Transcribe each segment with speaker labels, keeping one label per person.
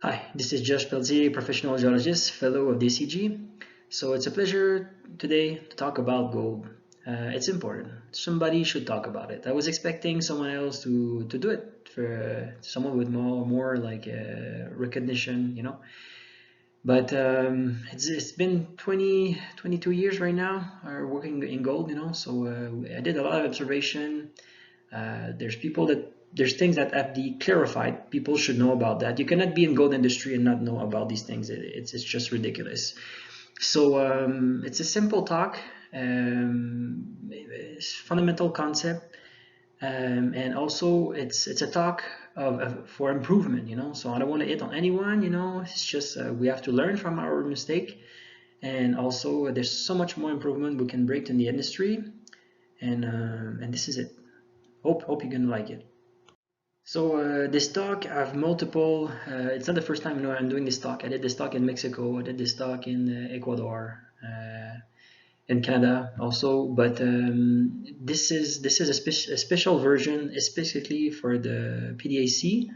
Speaker 1: Hi, this is GPelletier, professional geologist, fellow of the IOCG. So it's a pleasure today to talk about gold. It's important. Somebody should talk about it. I was expecting someone else to do it for someone with more like recognition, you know. But it's been 22 years right now working in gold, you know. So I did a lot of observation. There's things that have to be clarified. People should know about that. You cannot be in gold industry and not know about these things. It's just ridiculous. So it's a simple talk, it's fundamental concept, and also it's a talk for improvement. You know, so I don't want to hit on anyone. You know, it's just we have to learn from our mistake, and also there's so much more improvement we can bring in the industry, and this is it. Hope you're gonna like it. So this talk, I have multiple. It's not the first time I'm doing this talk. I did this talk in Mexico. I did this talk in Ecuador, in Canada also. But this is a special version, especially for the PDAC,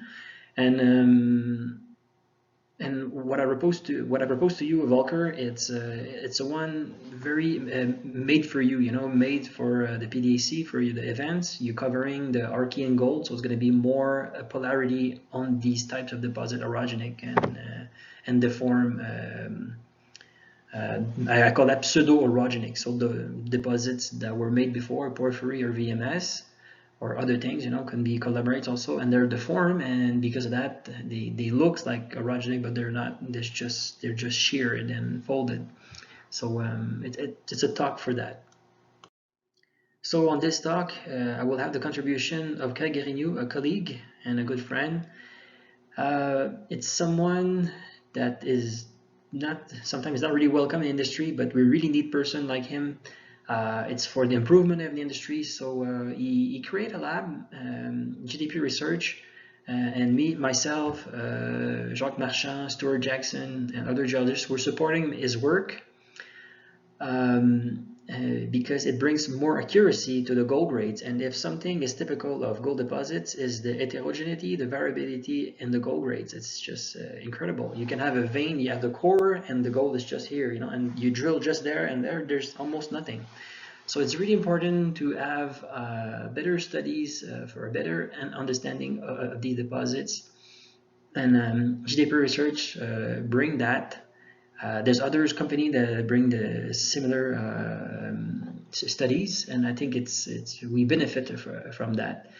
Speaker 1: and what I propose to you, Volker, it's a one very made for you, you know, made for the PDAC for you, the events. You're covering the Archean gold, so it's going to be more polarity on these types of deposit, orogenic and deform. I call that pseudo-orogenic, so the deposits that were made before porphyry or VMS or other things, you know, can be collaborates also, and they're deformed, and because of that, they look like orogenic, but they're not. They're just sheared and folded. So it's a talk for that. So on this talk, I will have the contribution of Kai Guérignou, a colleague and a good friend. It's someone that is not sometimes not really welcome in the industry, but we really need person like him. It's for the improvement of the industry. So he created a lab, GDP research, and myself, Jacques Marchand, Stuart Jackson, and other geologists were supporting his work. Because it brings more accuracy to the gold grades. And if something is typical of gold deposits is the heterogeneity, the variability in the gold grades, it's just incredible. You can have a vein, you have the core, and the gold is just here, you know, and you drill just there, and there's almost nothing. So it's really important to have better studies for a better understanding of the deposits. And GDP research bring that. There's others company that bring the similar studies, and I think we benefit from that,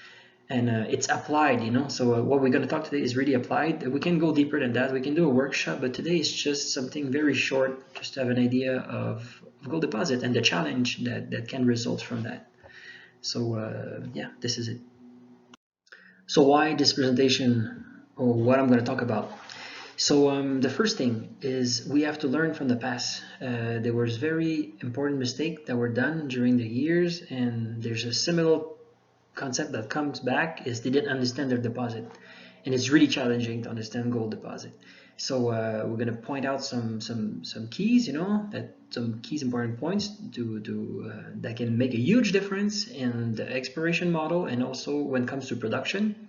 Speaker 1: and it's applied, you know. So what we're going to talk today is really applied. We can go deeper than that. We can do a workshop, but today is just something very short, just to have an idea of gold deposit and the challenge that can result from that. So yeah, this is it. So why this presentation, or what I'm going to talk about? So the first thing is we have to learn from the past. There was very important mistakes that were done during the years, and there's a similar concept that comes back is they didn't understand their deposit, and it's really challenging to understand gold deposit. So we're going to point out some keys, you know, that some keys important points that can make a huge difference in the exploration model and also when it comes to production.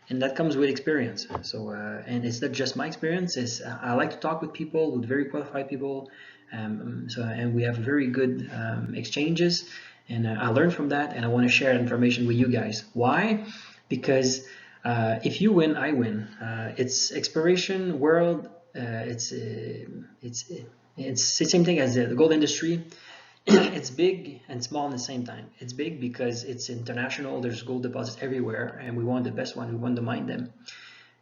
Speaker 1: And that comes with experience. So and it's not just my experience. It's I like to talk with people, with very qualified people. And we have very good exchanges, and I learn from that, and I want to share information with you guys. Why? Because if you win, I win. It's exploration world. It's the same thing as the gold industry. It's big and small at the same time. It's big because it's international. There's gold deposits everywhere, and we want the best one. We want to mine them.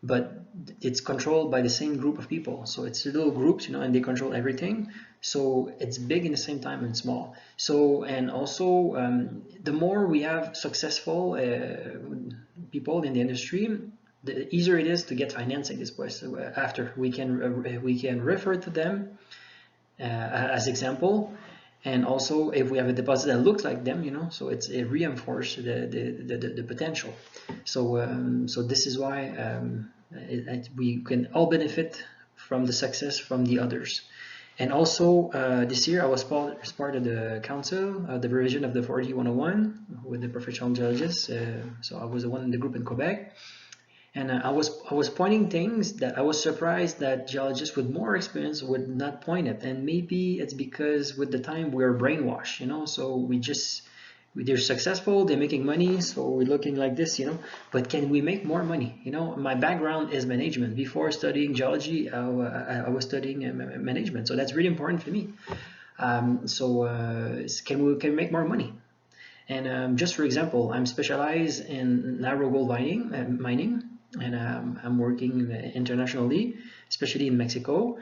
Speaker 1: But it's controlled by the same group of people. So it's little groups, you know, and they control everything. So it's big in the same time and small. So, and also, the more we have successful people in the industry, the easier it is to get financing this place. So after we can refer to them as example. And also, if we have a deposit that looks like them, you know, so it reinforces the potential. So this is why we can all benefit from the success from the others. And also, this year I was part of the council, the revision of the 4D 101 with the professional geologists. So I was the one in the group in Quebec. And I was pointing things that I was surprised that geologists with more experience would not point it. And maybe it's because with the time we're brainwashed, you know, so they're successful, they're making money, so we're looking like this, you know. But can we make more money? You know, my background is management. Before studying geology, I was studying management, so that's really important for me. Can we make more money? And just for example, I'm specialized in narrow gold mining, and I'm working internationally, especially in Mexico,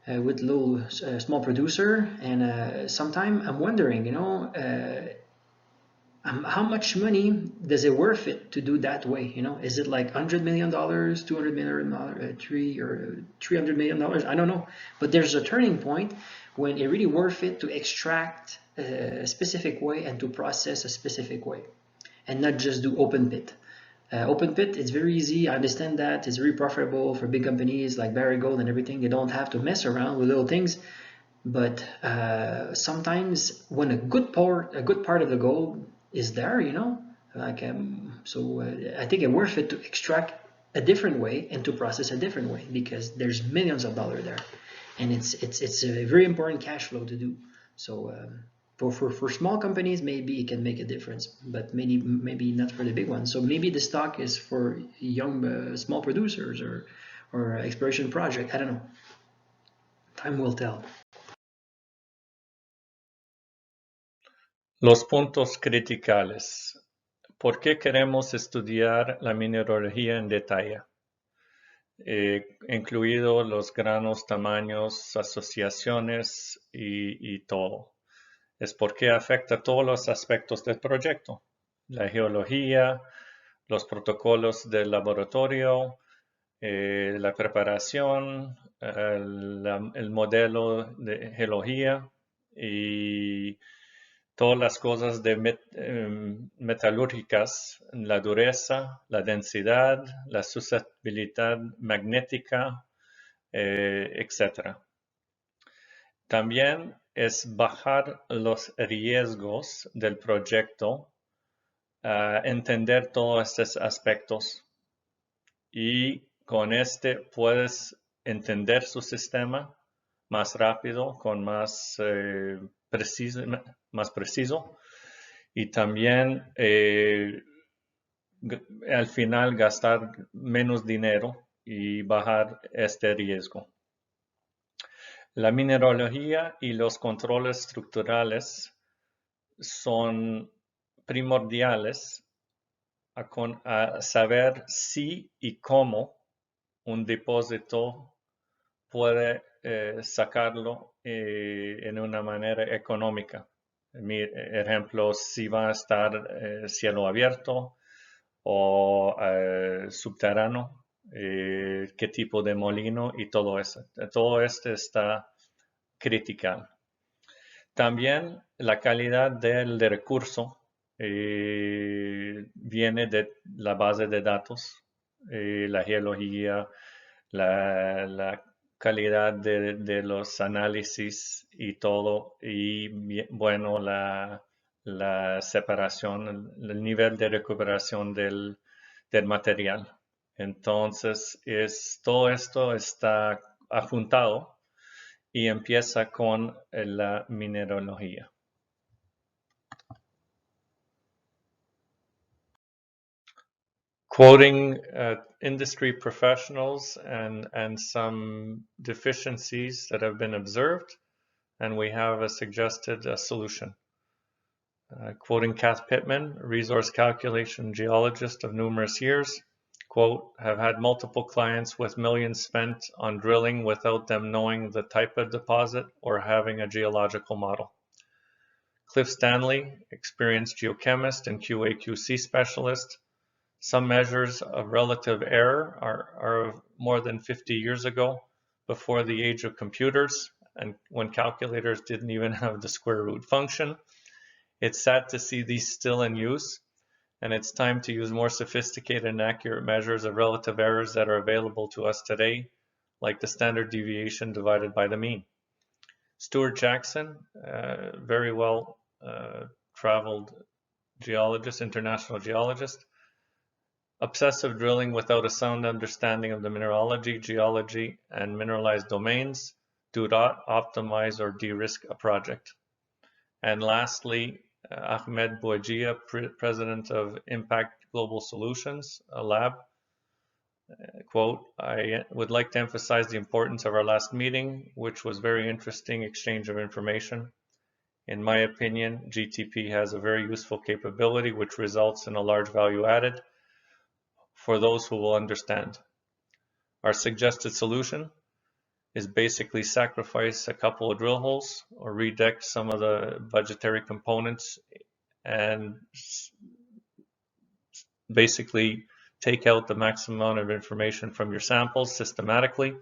Speaker 1: with little small producer. And sometimes I'm wondering, you know, how much money does it worth it to do that way? You know, is it like $100 million, $200 million, $300 million? I don't know, but there's a turning point when it really worth it to extract a specific way and to process a specific way, and not just do open pit. Open pit, it's very easy. I understand that it's very profitable for big companies like Barrick Gold and everything. They don't have to mess around with little things. But sometimes when a good part of the gold is there, you know, like I think it's worth it to extract a different way and to process a different way, because there's millions of dollars there, and it's a very important cash flow to do. So for small companies, maybe it can make a difference, but maybe not for the big ones. So maybe the stock is for young small producers or exploration project. I don't know. Time will tell.
Speaker 2: Los puntos criticales. ¿Por qué queremos estudiar la mineralogía en detalle? Incluido los granos, tamaños, asociaciones y todo. Es porque afecta todos los aspectos del proyecto. La geología, los protocolos del laboratorio, la preparación, el modelo de geología y todas las cosas metalúrgicas, la dureza, la densidad, la susceptibilidad magnética, etc. También es bajar los riesgos del proyecto, entender todos estos aspectos, y con este puedes entender su sistema más rápido, con más preciso, y también al final gastar menos dinero y bajar este riesgo. La mineralogía y los controles estructurales son primordiales a saber si y cómo un depósito puede sacarlo en una manera económica. Mi ejemplo, si va a estar cielo abierto o subterráneo, qué tipo de molino y todo eso. Todo esto está critical. También la calidad del recurso viene de la base de datos, la geología, la calidad de los análisis y todo, y bueno, la separación, el nivel de recuperación del material. Entonces, todo esto está apuntado y empieza con la mineralogía. Quoting industry professionals and some deficiencies that have been observed, and we have a suggested solution. Quoting Kath Pittman, resource calculation geologist of numerous years, quote, have had multiple clients with millions spent on drilling without them knowing the type of deposit or having a geological model. Cliff Stanley, experienced geochemist and QA/QC specialist. Some measures of relative error are of more than 50 years ago, before the age of computers, and when calculators didn't even have the square root function. It's sad to see these still in use, and it's time to use more sophisticated and accurate measures of relative errors that are available to us today, like the standard deviation divided by the mean. Stuart Jackson, very well traveled geologist, international geologist, Obsessive drilling without a sound understanding of the mineralogy, geology, and mineralized domains do not optimize or de-risk a project. And lastly, Ahmed Bouajia, president of Impact Global Solutions, a lab, quote, "I would like to emphasize the importance of our last meeting, which was very interesting exchange of information. In my opinion, GTP has a very useful capability which results in a large value added for those who will understand. Our suggested solution is basically sacrifice a couple of drill holes or redeck some of the budgetary components and basically take out the maximum amount of information from your samples systematically,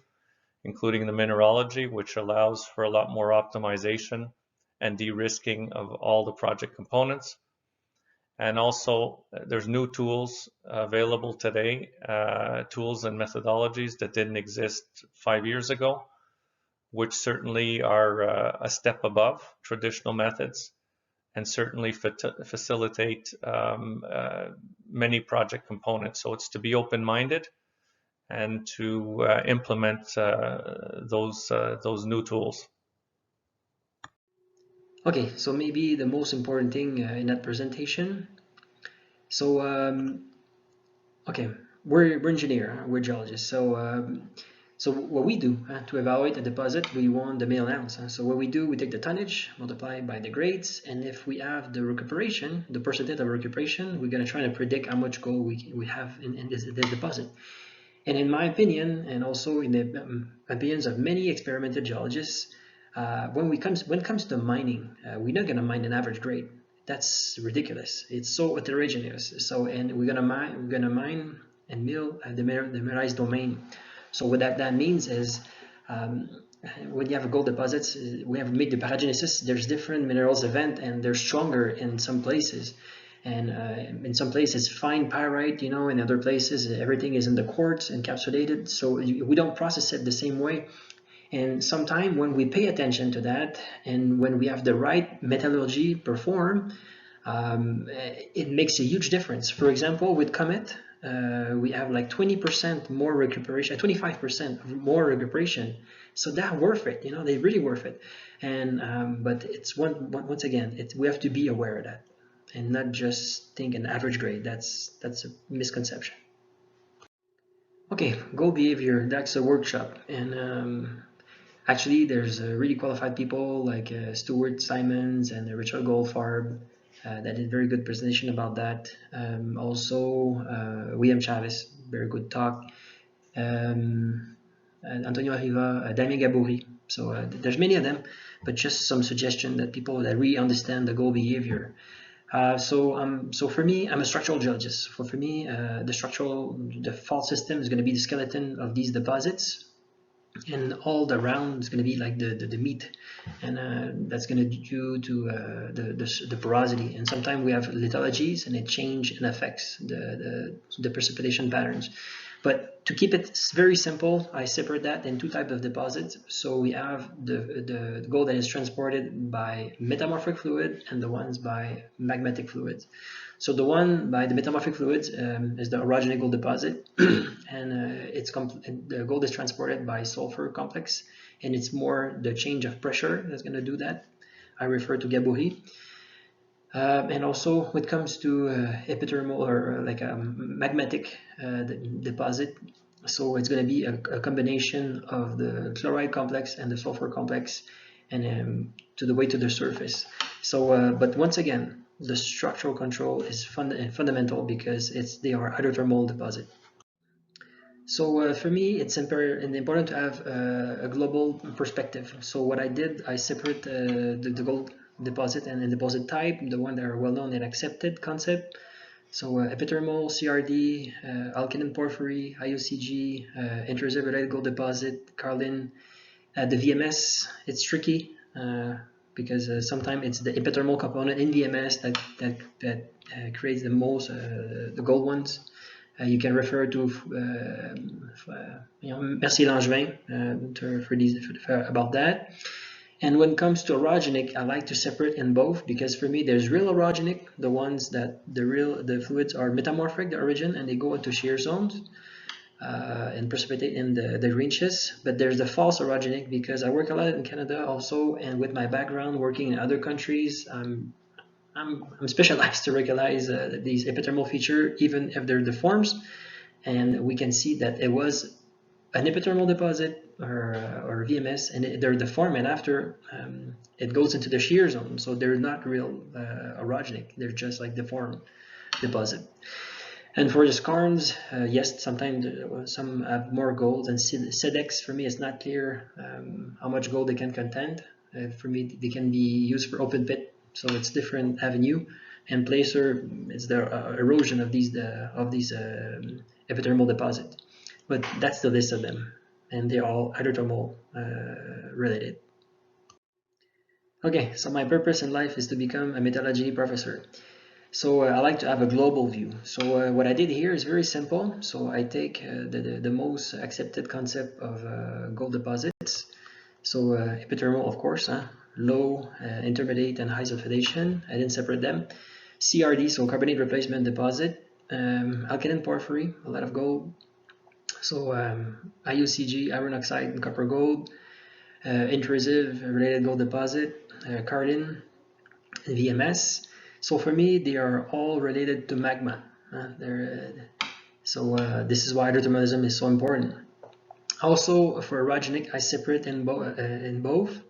Speaker 2: including the mineralogy, which allows for a lot more optimization and de-risking of all the project components. And also, there's new tools available today, tools and methodologies that didn't exist 5 years ago, which certainly are a step above traditional methods and certainly facilitate many project components. So it's to be open-minded and to implement those new tools.
Speaker 1: Okay, so maybe the most important thing in that presentation. So, okay, we're engineer, we're geologists. So what we do to evaluate a deposit, we want the mineral ounce. So what we do, we take the tonnage, multiply by the grades, and if we have the recuperation, the percentage of recuperation, we're going to try to predict how much gold we have in this deposit. And in my opinion, and also in the opinions of many experimental geologists, when it comes to mining, we're not going to mine an average grade. That's ridiculous. It's so heterogeneous. So, and we're gonna mine and mill the mineralized domain. So what that means is, when you have gold deposits, we have made the paragenesis. There's different minerals event, and they're stronger in some places, and in some places fine pyrite. You know, in other places everything is in the quartz encapsulated. So we don't process it the same way. And sometimes when we pay attention to that, and when we have the right metallurgy performed, it makes a huge difference. For example, with Comet, we have like 20% more recuperation, 25% more recuperation. So that's worth it, you know, they're really worth it. And but it's once again, we have to be aware of that and not just think an average grade. That's a misconception. Okay, gold behavior, that's a workshop. And actually, there's really qualified people like Stuart Simons and Richard Goldfarb that did very good presentation about that. Also, William Chavez, very good talk. Antonio Arriva, Damien Gabouri. So there's many of them, but just some suggestion that people that really understand the gold behavior. So for me, I'm a structural geologist. So for me, the fault system is going to be the skeleton of these deposits. And all the round is going to be like the meat, and that's going to due to the porosity. And sometimes we have lithologies, and it change and affects the precipitation patterns. But to keep it very simple, I separate that in two types of deposits. So we have the gold that is transported by metamorphic fluid and the ones by magmatic fluids. So the one by the metamorphic fluids is the orogenic gold deposit, and the gold is transported by sulfur complex, and it's more the change of pressure that's going to do that. I refer to Gabouri. And also, when it comes to epithermal or like a magmatic deposit, so it's going to be a combination of the chloride complex and the sulfur complex, and to the way to the surface. So, but once again, the structural control is fundamental because they are hydrothermal deposit. So for me, it's important to have a global perspective. So what I did, I separate the gold deposit and the deposit type, the one that are well known and accepted concept. So epithermal, CRD, alkaline porphyry, IOCG, interzeolite gold deposit, Carlin. The VMS, it's tricky because sometimes it's the epithermal component in VMS that creates the most the gold ones. You can refer to Mercier Langevin about that. And when it comes to orogenic, I like to separate in both, because for me there's real orogenic, the ones that the fluids are metamorphic, the origin, and they go into shear zones and precipitate in the green schist. But there's the false orogenic, because I work a lot in Canada also, and with my background working in other countries, I'm specialized to recognize these epithermal features, even if they're deformed, and we can see that it was an epithermal deposit or VMS, and they're deformed, and after it goes into the shear zone, so they're not real orogenic, they're just like deformed deposit. And for the skarns, yes, sometimes some have more gold, and SEDEX for me is not clear how much gold they can contain. For me, they can be used for open pit, so it's different avenue. And placer, it's the erosion of these epithermal deposit. But that's the list of them, and they're all hydrothermal related. Okay, so my purpose in life is to become a metallurgy professor. So I like to have a global view. So what I did here is very simple. So I take the most accepted concept of gold deposits. So epithermal, of course, low, intermediate, and high sulfidation. I didn't separate them. CRD, so carbonate replacement deposit. Alkaline porphyry, a lot of gold. So IOCG, iron oxide and copper gold. Intrusive related gold deposit. Cardin, VMS. So for me, they are all related to magma. This is why hydrothermalism is so important. Also, for orogenic, I separate in both.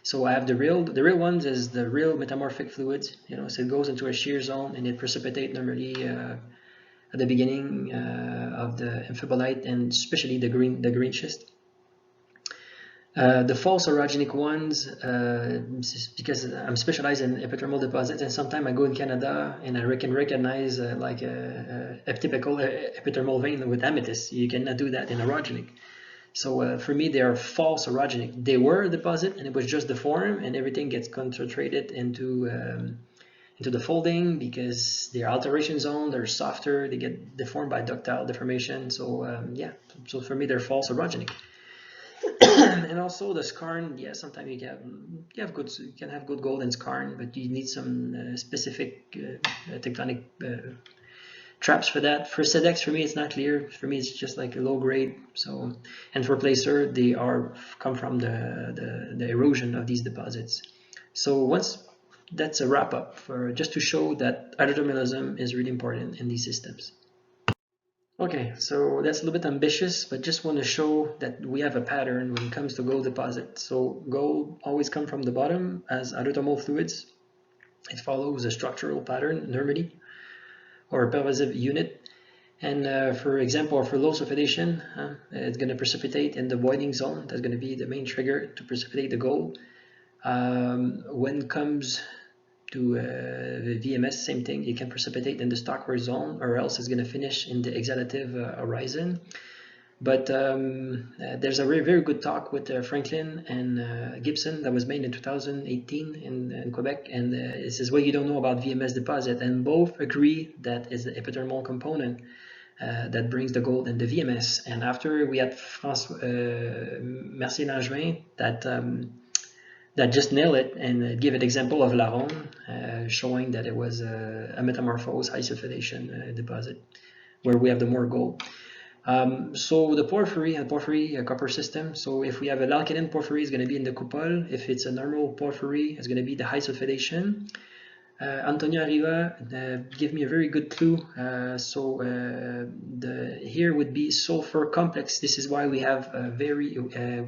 Speaker 1: So I have the real ones is the real metamorphic fluids. So it goes into a shear zone and it precipitates normally at the beginning of the amphibolite, and especially the green schist. The false orogenic ones, because I'm specialized in epithermal deposits, and sometimes I go in Canada and I can recognize like a typical epithermal vein with amethyst. You cannot do that in orogenic. So for me, they are false orogenic. They were a deposit, and it was just the form, and everything gets concentrated into the folding because they're alteration zone. They're softer. They get deformed by ductile deformation. So yeah. So for me, they're false orogenic. And also the skarn, yeah, sometimes you can have good gold in skarn, but you need some specific tectonic traps for that. For SEDEX, for me, it's not clear. For me, it's just like a low grade. So, and for placer, they come from the erosion of these deposits. So that's a wrap up for just to show that hydrothermalism is really important in these systems. Okay, so that's a little bit ambitious, but just want to show that we have a pattern when it comes to gold deposit. So gold always comes from the bottom as hydrothermal fluids. It follows a structural pattern normally, or a pervasive unit. And for example, for low sulfidation, it's going to precipitate in the boiling zone. That's going to be the main trigger to precipitate the gold. When it comes to the VMS, same thing. You can precipitate in the Stockware zone, or else it's going to finish in the exhalative horizon. But there's a very good talk with Franklin and Gibson that was made in 2018 in Quebec, and it says, well, you don't know about VMS deposit, and both agree that is the epithermal component that brings the gold in the VMS. And after we had Mercier Langevin that just nail it and give an example of Laron, showing that it was a metamorphosed high sulfidation deposit where we have the more gold. So the porphyry copper system. So if we have an alkaline porphyry, it's going to be in the coupole. If it's a normal porphyry, it's going to be the high sulfidation. Antonio Arriva give me a very good clue. Here would be sulfur complex. This is why we have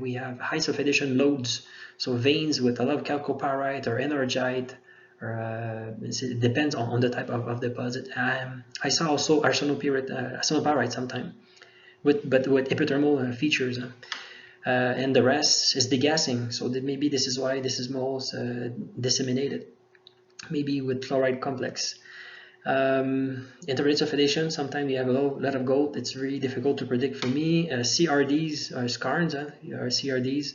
Speaker 1: we have high sulfidation lodes. So veins with a lot of chalcopyrite or enargite, or it depends on the type of deposit. I saw also arsenopyrite sometimes, but with epithermal features. And the rest is degassing. So maybe this is why this is most disseminated. Maybe with fluoride complex. Intermediate sulfidation, sometimes you have a lot of gold. It's really difficult to predict for me. CRDs, skarns, CRDs.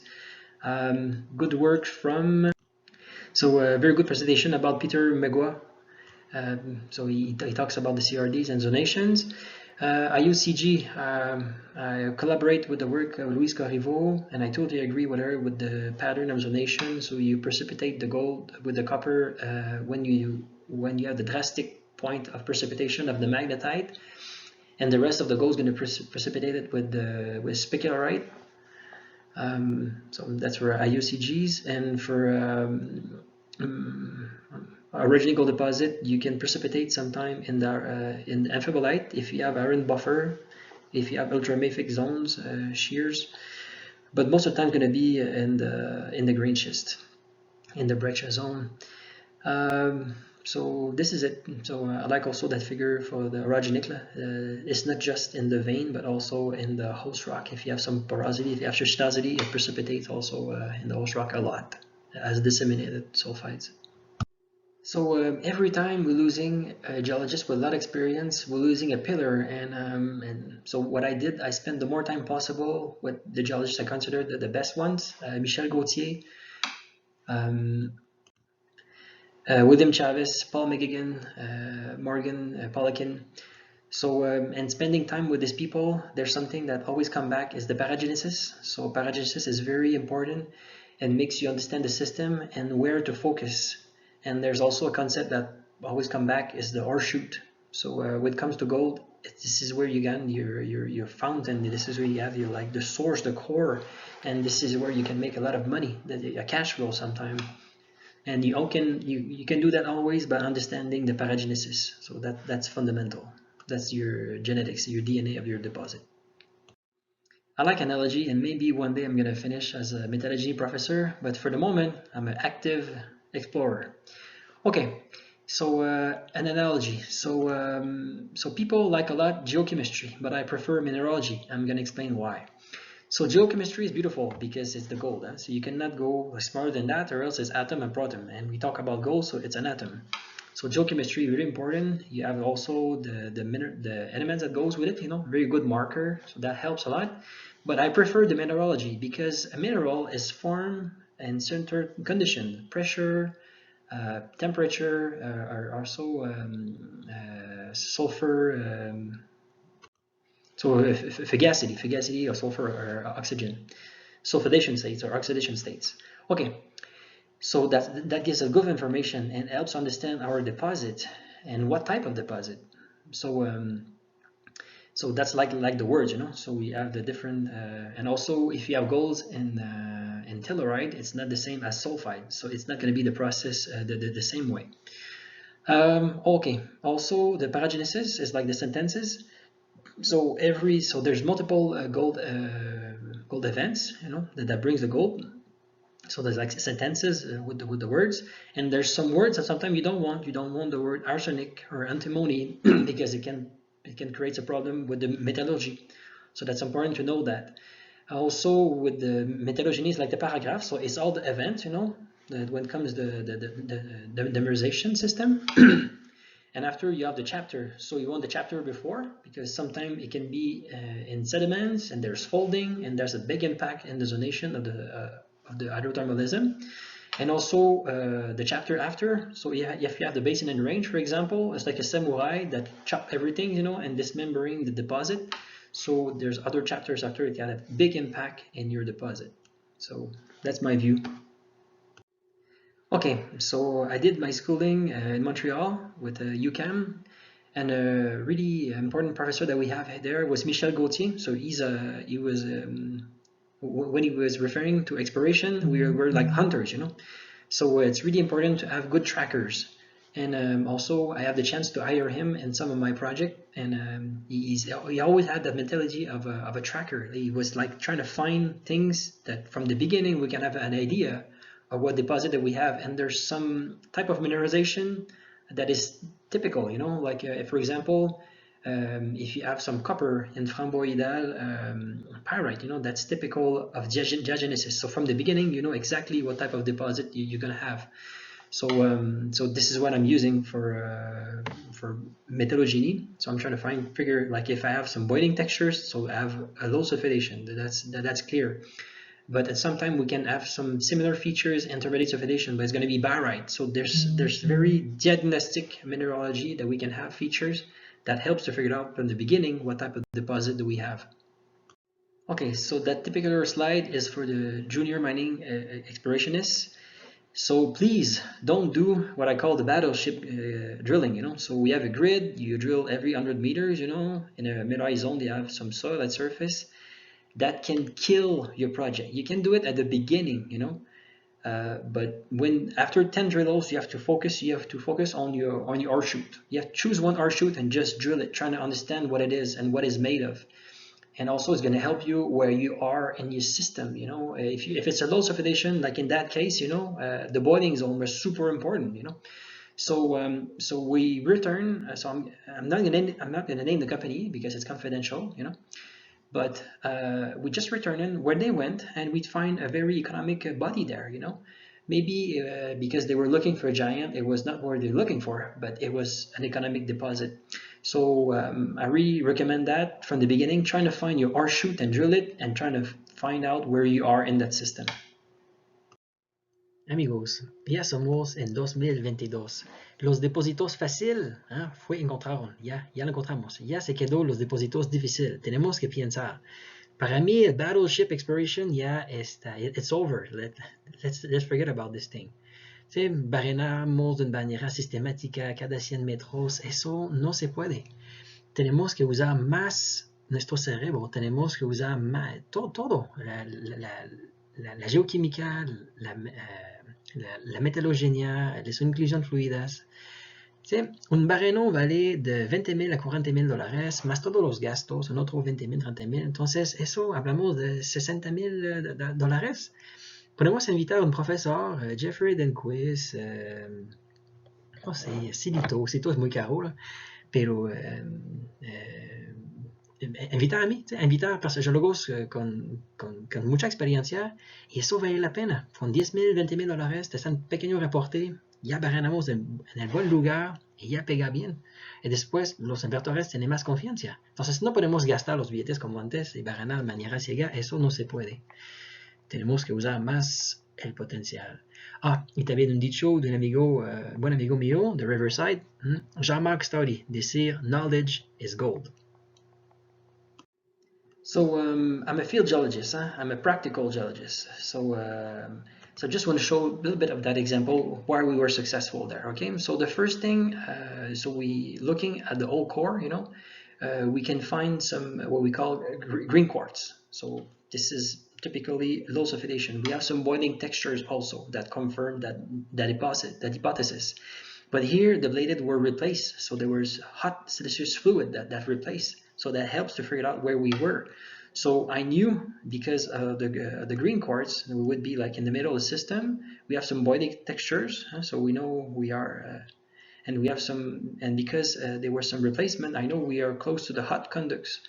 Speaker 1: Good work from, so a very good presentation about Peter Megua. So he talks about the CRDs and zonations. IOCG, I collaborate with the work of Luis Corriveau, and I totally agree with her with the pattern of zonation. So you precipitate the gold with the copper when you have the drastic point of precipitation of the magnetite, and the rest of the gold is going to precipitate it with specularite. So that's for IOCGs, and for Orogenic gold deposit, you can precipitate sometime in the amphibolite if you have iron buffer, if you have ultramafic zones, shears, but most of the time it's going to be in the grain schist, in the breccia zone. So this is it. So I like also that figure for the orogenic. It's not just in the vein, but also in the host rock. If you have some porosity, if you have schistosity, it precipitates also in the host rock a lot as disseminated sulfides. So every time we're losing a geologist with a lot of experience, we're losing a pillar, and so what I did, I spent the more time possible with the geologists I considered the best ones, Michel Gauthier, William Chavez, Paul McGigan, Morgan Polikin. So and spending time with these people, there's something that always come back is the paragenesis. So paragenesis is very important and makes you understand the system and where to focus. And there's also a concept that always come back is the ore shoot. So when it comes to gold, this is where you get your fountain. This is where you have your like the source, the core, and this is where you can make a lot of money, a cash flow sometime. And you can do that always by understanding the paragenesis. So that's fundamental. That's your genetics, your DNA of your deposit. I like analogy, and maybe one day I'm going to finish as a metallurgy professor, but for the moment, I'm an active explorer. Okay, so an analogy. So people like a lot geochemistry, but I prefer mineralogy. I'm going to explain why. So geochemistry is beautiful because it's the gold. Huh? So you cannot go smarter than that, or else it's atom and proton. And we talk about gold, so it's an atom. So geochemistry is really important. You have also the elements that goes with it, very good marker. So that helps a lot. But I prefer the mineralogy because a mineral is formed in certain condition, pressure, temperature, are also sulfur. So fugacity or sulfur or oxygen, sulfidation states or oxidation states. Okay, so that gives us good information and helps understand our deposit and what type of deposit. So that's like the words, So we have the different, and also if you have golds in telluride, it's not the same as sulfide, so it's not going to be the process the same way. Okay, also the paragenesis is like the sentences. So there's multiple gold events, that brings the gold. So there's like sentences with the words, and there's some words that sometimes you don't want. You don't want the word arsenic or antimony because it can create a problem with the metallurgy. So that's important to know that. Also with the metallurgy is like the paragraph. So it's all the events, that when it comes the memorization system. And after you have the chapter, so you want the chapter before, because sometimes it can be in sediments, and there's folding, and there's a big impact in the zonation of the hydrothermalism. And also the chapter after, so if you have the basin and range, for example, it's like a samurai that chop everything, and dismembering the deposit. So there's other chapters after it can have big impact in your deposit. So that's my view. Okay, so I did my schooling in Montreal with UQAM, and a really important professor that we have there was Michel Gauthier. So he was when he was referring to exploration, we were like hunters, So it's really important to have good trackers. And also I have the chance to hire him in some of my project, and he always had that mentality of a tracker. He was like trying to find things that from the beginning we can have an idea of what deposit that we have, and there's some type of mineralization that is typical, like for example, if you have some copper in framboidal pyrite, that's typical of geogenesis. So from the beginning, you know exactly what type of deposit you're going to have. So so this is what I'm using for metallurgy. So I'm trying to figure like if I have some boiling textures, so I have a low sulfidation. That's clear. But at some time we can have some similar features, intermediate sulfidation, but it's going to be barite. So there's very diagnostic mineralogy that we can have features that helps to figure out from the beginning what type of deposit do we have. Okay, so that particular slide is for the junior mining explorationists. So please don't do what I call the battleship drilling, you know. So we have a grid, you drill every 100 meters, you know. In a mineralized zone, they have some soil at surface. That can kill your project. You can do it at the beginning, you know. But when after 10 drills, you have to focus on your ore shoot. You have to choose one ore shoot and just drill it, trying to understand what it is and what it's made of. And also it's going to help you where you are in your system, you know. If it's a low sulfidation, like in that case, you know, the boiling zone was super important, you know. So we return. So I'm not gonna name the company because it's confidential, you know. But we just return in where they went, and we'd find a very economic body there, you know. Maybe because they were looking for a giant, it was not what they're looking for, but it was an economic deposit. So I really recommend that from the beginning, trying to find your ore shoot and drill it, and trying to find out where you are in that system.
Speaker 3: Amigos, ya somos en 2022. Los depósitos fácil, encontraron, ya lo encontramos. Ya se quedó los depósitos difíciles. Tenemos que pensar. Para mí, el battleship exploration ya está, it's over. Let's forget about this thing. ¿Sí? Barrenamos de una manera sistemática cada 100 metros, eso no se puede. Tenemos que usar más nuestro cerebro, tenemos que usar más, todo, la geoquímica, la metalogenia, las inclusiones fluidas. ¿Sí? Un barreno vale de 20,000 a 40,000 dólares, más todos los gastos, un otro 20,000, 30,000. Entonces, eso hablamos de 60,000 dólares. Podemos invitar a un profesor, Jeffrey Denquist, no sé, Cito es muy caro, pero invitar a mí, invitar a geólogos con mucha experiencia, y eso vale la pena. Con 10,000, 20,000 dólares, te dan un pequeño reporte, ya barrenamos en el buen lugar y ya pega bien. Y después los inversores tienen más confianza. Entonces no podemos gastar los billetes como antes y barrenar de manera ciega, eso no se puede. Tenemos que usar más el potencial. Y también un dicho de un amigo, buen amigo mío de Riverside, Jean-Marc Staudy, decir knowledge is gold.
Speaker 1: So I'm a field geologist, I'm a practical geologist. So so just want to show a little bit of that example why we were successful there. Okay, so the first thing, so we looking at the old core, you know, we can find some what we call green quartz. So this is typically low sulfidation. We have some boiling textures also that confirm that hypothesis. But here the bladed were replaced, so there was hot siliceous fluid that replaced. So that helps to figure out where we were. So I knew because of the green quartz, we would be like in the middle of the system. We have some boiling textures, so we know we are, and we have some, and because there was some replacement, I know we are close to the hot conducts.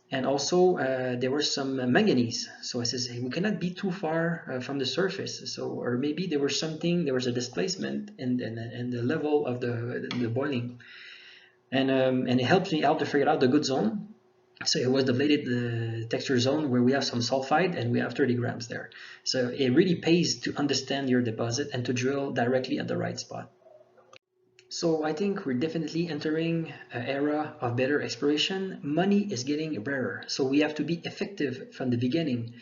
Speaker 1: And also there was some manganese. So I says, hey, we cannot be too far from the surface. So, or maybe there was a displacement in the level of the boiling. And it helps me out to figure out the good zone. So it was the bladed texture zone where we have some sulfide and we have 30 grams there. So it really pays to understand your deposit and to drill directly at the right spot. So I think we're definitely entering an era of better exploration. Money is getting rarer, so we have to be effective from the beginning.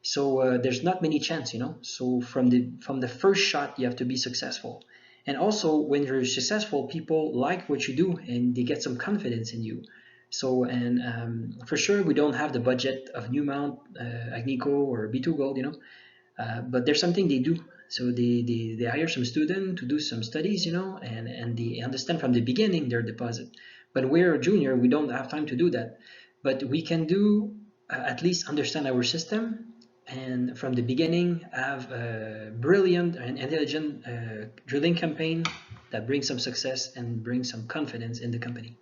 Speaker 1: So there's not many chances, you know. So from the first shot, you have to be successful. And also, when you're successful, people like what you do and they get some confidence in you. So, and for sure, we don't have the budget of Newmont, Agnico, or B2 Gold, you know, but there's something they do. So they hire some student to do some studies, you know, and they understand from the beginning their deposit. But we're a junior, we don't have time to do that. But we can do at least understand our system, and from the beginning have a brilliant and intelligent drilling campaign that brings some success and brings some confidence in the company.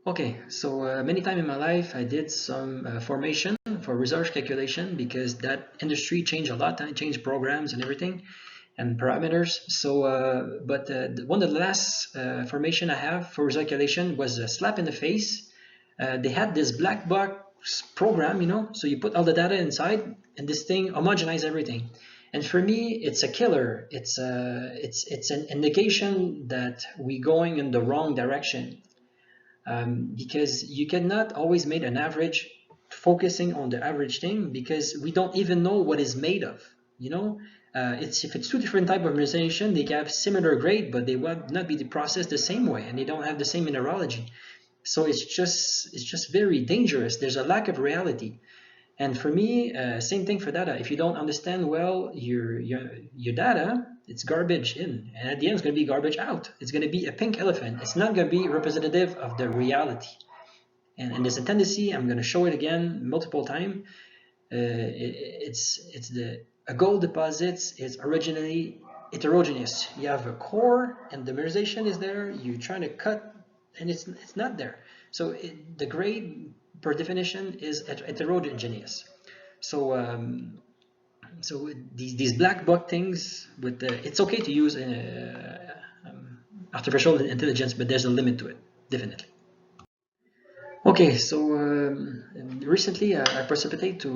Speaker 1: Okay, so many times in my life I did some formation for resource calculation because that industry changed a lot, and changed programs and everything and parameters. So but one of the last formation I have for resource calculation was a slap in the face. They had this black box program, you know, so you put all the data inside and this thing homogenize everything. And for me, it's a killer. It's an indication that we're going in the wrong direction. because you cannot always make an average focusing on the average thing, because we don't even know what it's made of, you know. If it's two different type of mineralization, they can have similar grade, but they will not be processed the same way, and they don't have the same mineralogy. So it's just very dangerous. There's a lack of reality. And for me, same thing for data. If you don't understand well your data, it's garbage in, and at the end it's going to be garbage out. It's going to be a pink elephant. It's not going to be representative of the reality. And there's a tendency. I'm going to show it again multiple times. A gold deposits is originally heterogeneous. You have a core, and the mineralization is there. You're trying to cut, and it's not there. So the grade, per definition, is heterogeneous. So so these black box things, with it's okay to use artificial intelligence, but there's a limit to it, definitely. Okay, so recently I precipitated to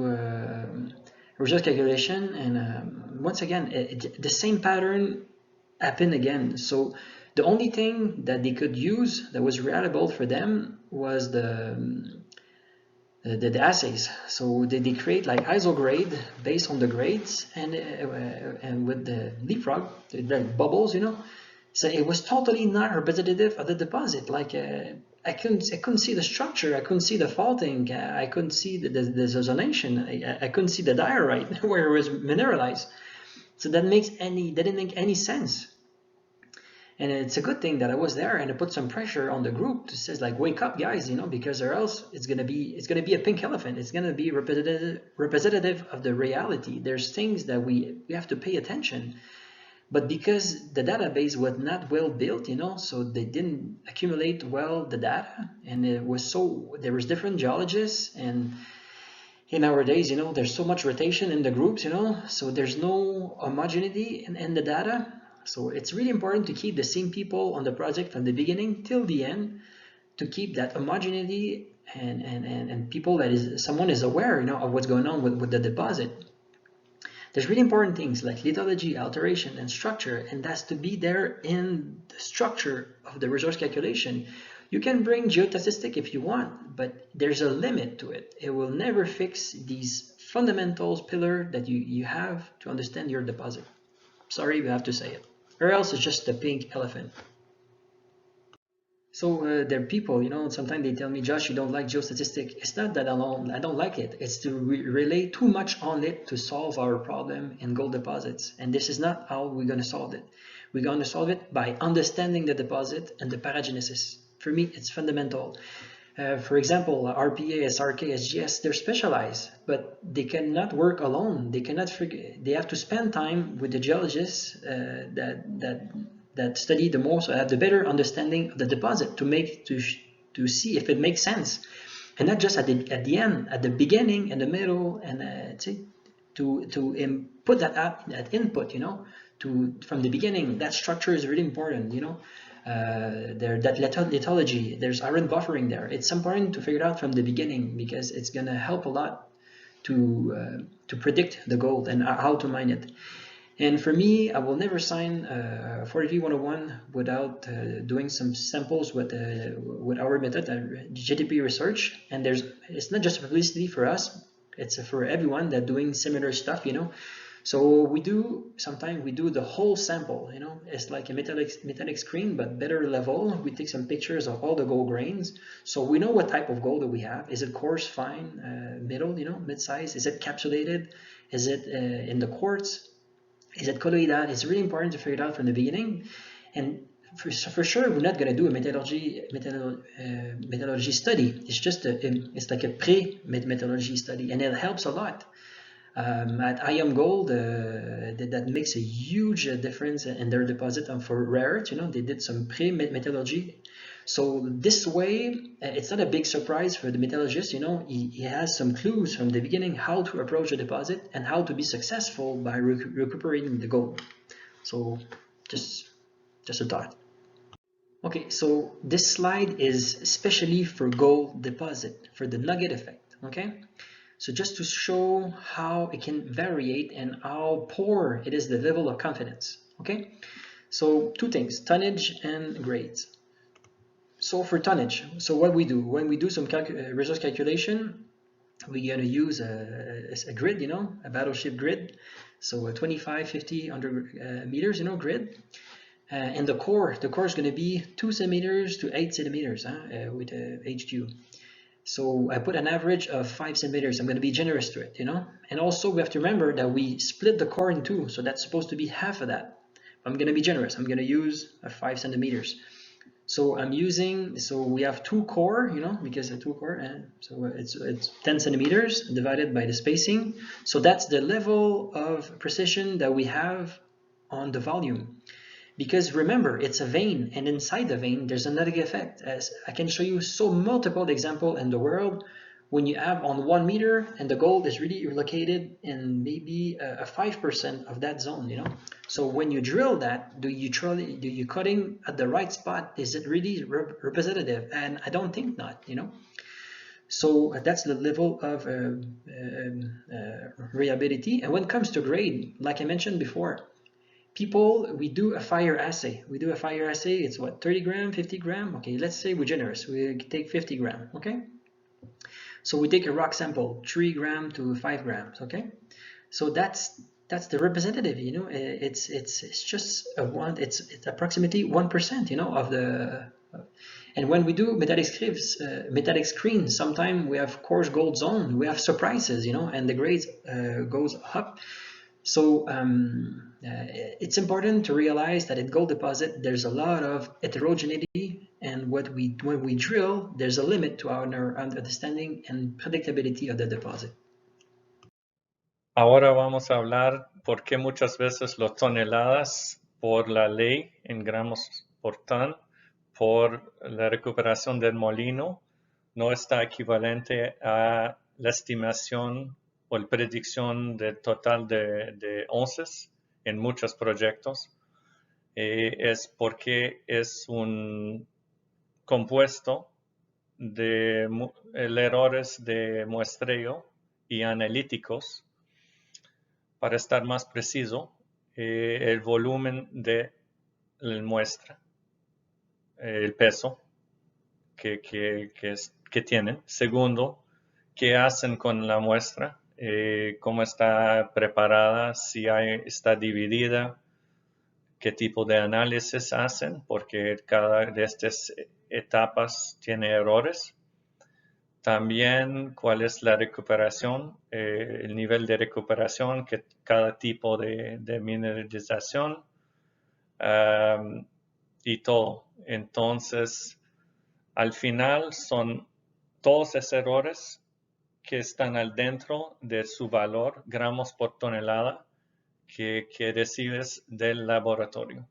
Speaker 1: resource calculation, and once again the same pattern happened again. So the only thing that they could use that was reliable for them was the assays. So they create like ISO grade based on the grades, and with the leapfrog, the bubbles, you know. So it was totally not representative of the deposit. Like I couldn't see the structure, I couldn't see the faulting, I couldn't see the zonation, I couldn't see the diorite where it was mineralized. So that didn't make any sense. And it's a good thing that I was there, and I put some pressure on the group to say, like, wake up, guys, you know, because or else it's gonna be a pink elephant. It's gonna be representative of the reality. There's things that we have to pay attention. But because the database was not well built, you know, so they didn't accumulate well the data, and there was different geologists, and in our days, you know, there's so much rotation in the groups, you know, so there's no homogeneity in the data. So it's really important to keep the same people on the project from the beginning till the end, to keep that homogeneity, and people someone is aware, you know, of what's going on with the deposit. There's really important things like lithology, alteration, and structure, and that's to be there in the structure of the resource calculation. You can bring geostatistic if you want, but there's a limit to it. It will never fix these fundamentals pillar that you have to understand your deposit. Sorry, we have to say it, or else it's just a pink elephant. So there are people, you know, sometimes they tell me, Josh, you don't like geostatistic. It's not that I don't like it. It's to relay too much on it to solve our problem in gold deposits. And this is not how we're going to solve it. We're going to solve it by understanding the deposit and the paragenesis. For me, it's fundamental. For example, RPA, SRK, SGS, they're specialized, but they cannot work alone. They cannot they have to spend time with the geologists that study the most, or have the better understanding of the deposit to see if it makes sense, and not just at the end, at the beginning and the middle, and to put that input, you know, from the beginning. That structure is really important, you know. That lithology, there's iron buffering there. It's important to figure it out from the beginning, because it's gonna help a lot to predict the gold and how to mine it. And for me, I will never sign 43 101 without doing some samples with our method, GTP research. And it's not just publicity for us; it's for everyone that doing similar stuff, you know. So sometimes we do the whole sample, you know. It's like a metallic screen, but better level. We take some pictures of all the gold grains, so we know what type of gold that we have. Is it coarse, fine, middle, you know, mid-size? Is it capsulated? Is it in the quartz? Is it colloidal? It's really important to figure it out from the beginning. And for sure, we're not going to do a metallurgy study. It's just it's like a pre-metallurgy study, and it helps a lot. At IM Gold, that makes a huge difference in their deposit. And for rare earth, you know, they did some pre-metallurgy. So this way, it's not a big surprise for the metallurgist, you know. He has some clues from the beginning how to approach a deposit and how to be successful by recuperating the gold. So just a thought. Okay, so this slide is especially for gold deposit, for the nugget effect, okay? So just to show how it can variate and how poor it is, the level of confidence, okay? So two things, tonnage and grades. So for tonnage, so what we do when we do some resource calculation, we're gonna use a grid, a battleship grid. So a 25, 50, 100 meters, grid. And the core is going to be 2 centimeters to 8 centimeters with HQ. So I put an average of 5 centimeters. I'm going to be generous to it, And also we have to remember that we split the core in two, so that's supposed to be half of that. I'm going to be generous. I'm going to use 5 centimeters. So so we have 2 core, because a 2 core, and so it's 10 centimeters divided by the spacing. So that's the level of precision that we have on the volume. Because remember, it's a vein, and inside the vein, there's a negative effect. As I can show you so multiple examples in the world, when you have on 1 meter, and the gold is really located in maybe a 5% of that zone, So when you drill that, do you cutting at the right spot? Is it really representative? And I don't think not, So that's the level of reliability. And when it comes to grade, like I mentioned before, we do a fire assay. It's what, 30 gram, 50 gram? Okay, let's say we're generous. We take 50 gram, okay? So we take a rock sample, 3 gram to 5 grams, okay? So that's the representative, It's just it's approximately 1%, of the. And when we do metallic screens, sometimes we have coarse gold zone. We have surprises, and the grades goes up. So it's important to realize that at gold deposit, there's a lot of heterogeneity, and when we drill, there's a limit to our understanding and predictability of the deposit.
Speaker 2: Ahora vamos a hablar por qué muchas veces las toneladas por la ley en gramos por ton por la recuperación del molino no está equivalente a la estimación o la predicción del total de onces en muchos proyectos. Es porque es un compuesto de errores de muestreo y analíticos. Para estar más preciso, el volumen de la muestra, el peso que tienen. Segundo, qué hacen con la muestra, cómo está preparada, si está dividida, qué tipo de análisis hacen, porque cada de estas etapas tiene errores. También cuál es la recuperación, el nivel de recuperación que cada tipo de mineralización y todo. Entonces, al final son todos esos errores que están al dentro de su valor, gramos por tonelada, que recibes del laboratorio.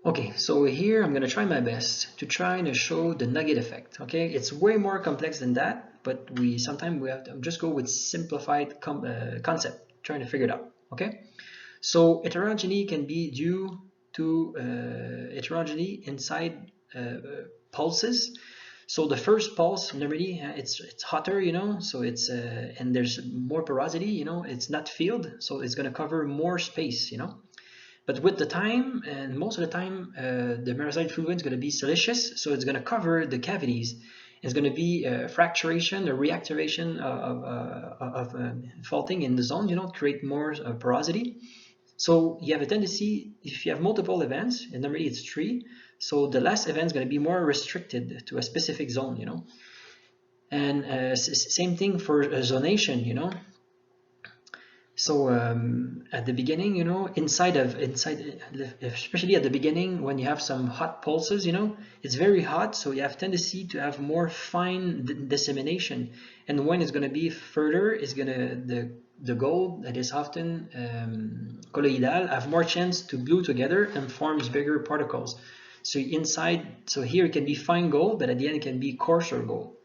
Speaker 1: Okay, so here I'm going to try my best to try to show the nugget effect. Okay, it's way more complex than that, but sometimes we have to just go with simplified concept, trying to figure it out. Okay, so heterogeny can be due to heterogeny inside pulses. So the first pulse, normally it's hotter, you know, so it's and there's more porosity, you know, it's not filled, so it's going to cover more space, you know. But with the time, and most of the time, the meroxide fluid is going to be siliceous, so it's going to cover the cavities. It's going to be fracturation or reactivation of faulting in the zone, you know, create more porosity. So you have a tendency, if you have multiple events, and normally it's 3, so the last event is going to be more restricted to a specific zone, you know. And same thing for zonation, you know. So at the beginning, you know, inside, especially at the beginning when you have some hot pulses, you know, it's very hot, so you have tendency to have more fine dissemination. And when it's going to be further, it's going to the gold that is often colloidal have more chance to glue together and forms bigger particles. So inside, so here it can be fine gold, but at the end it can be coarser gold.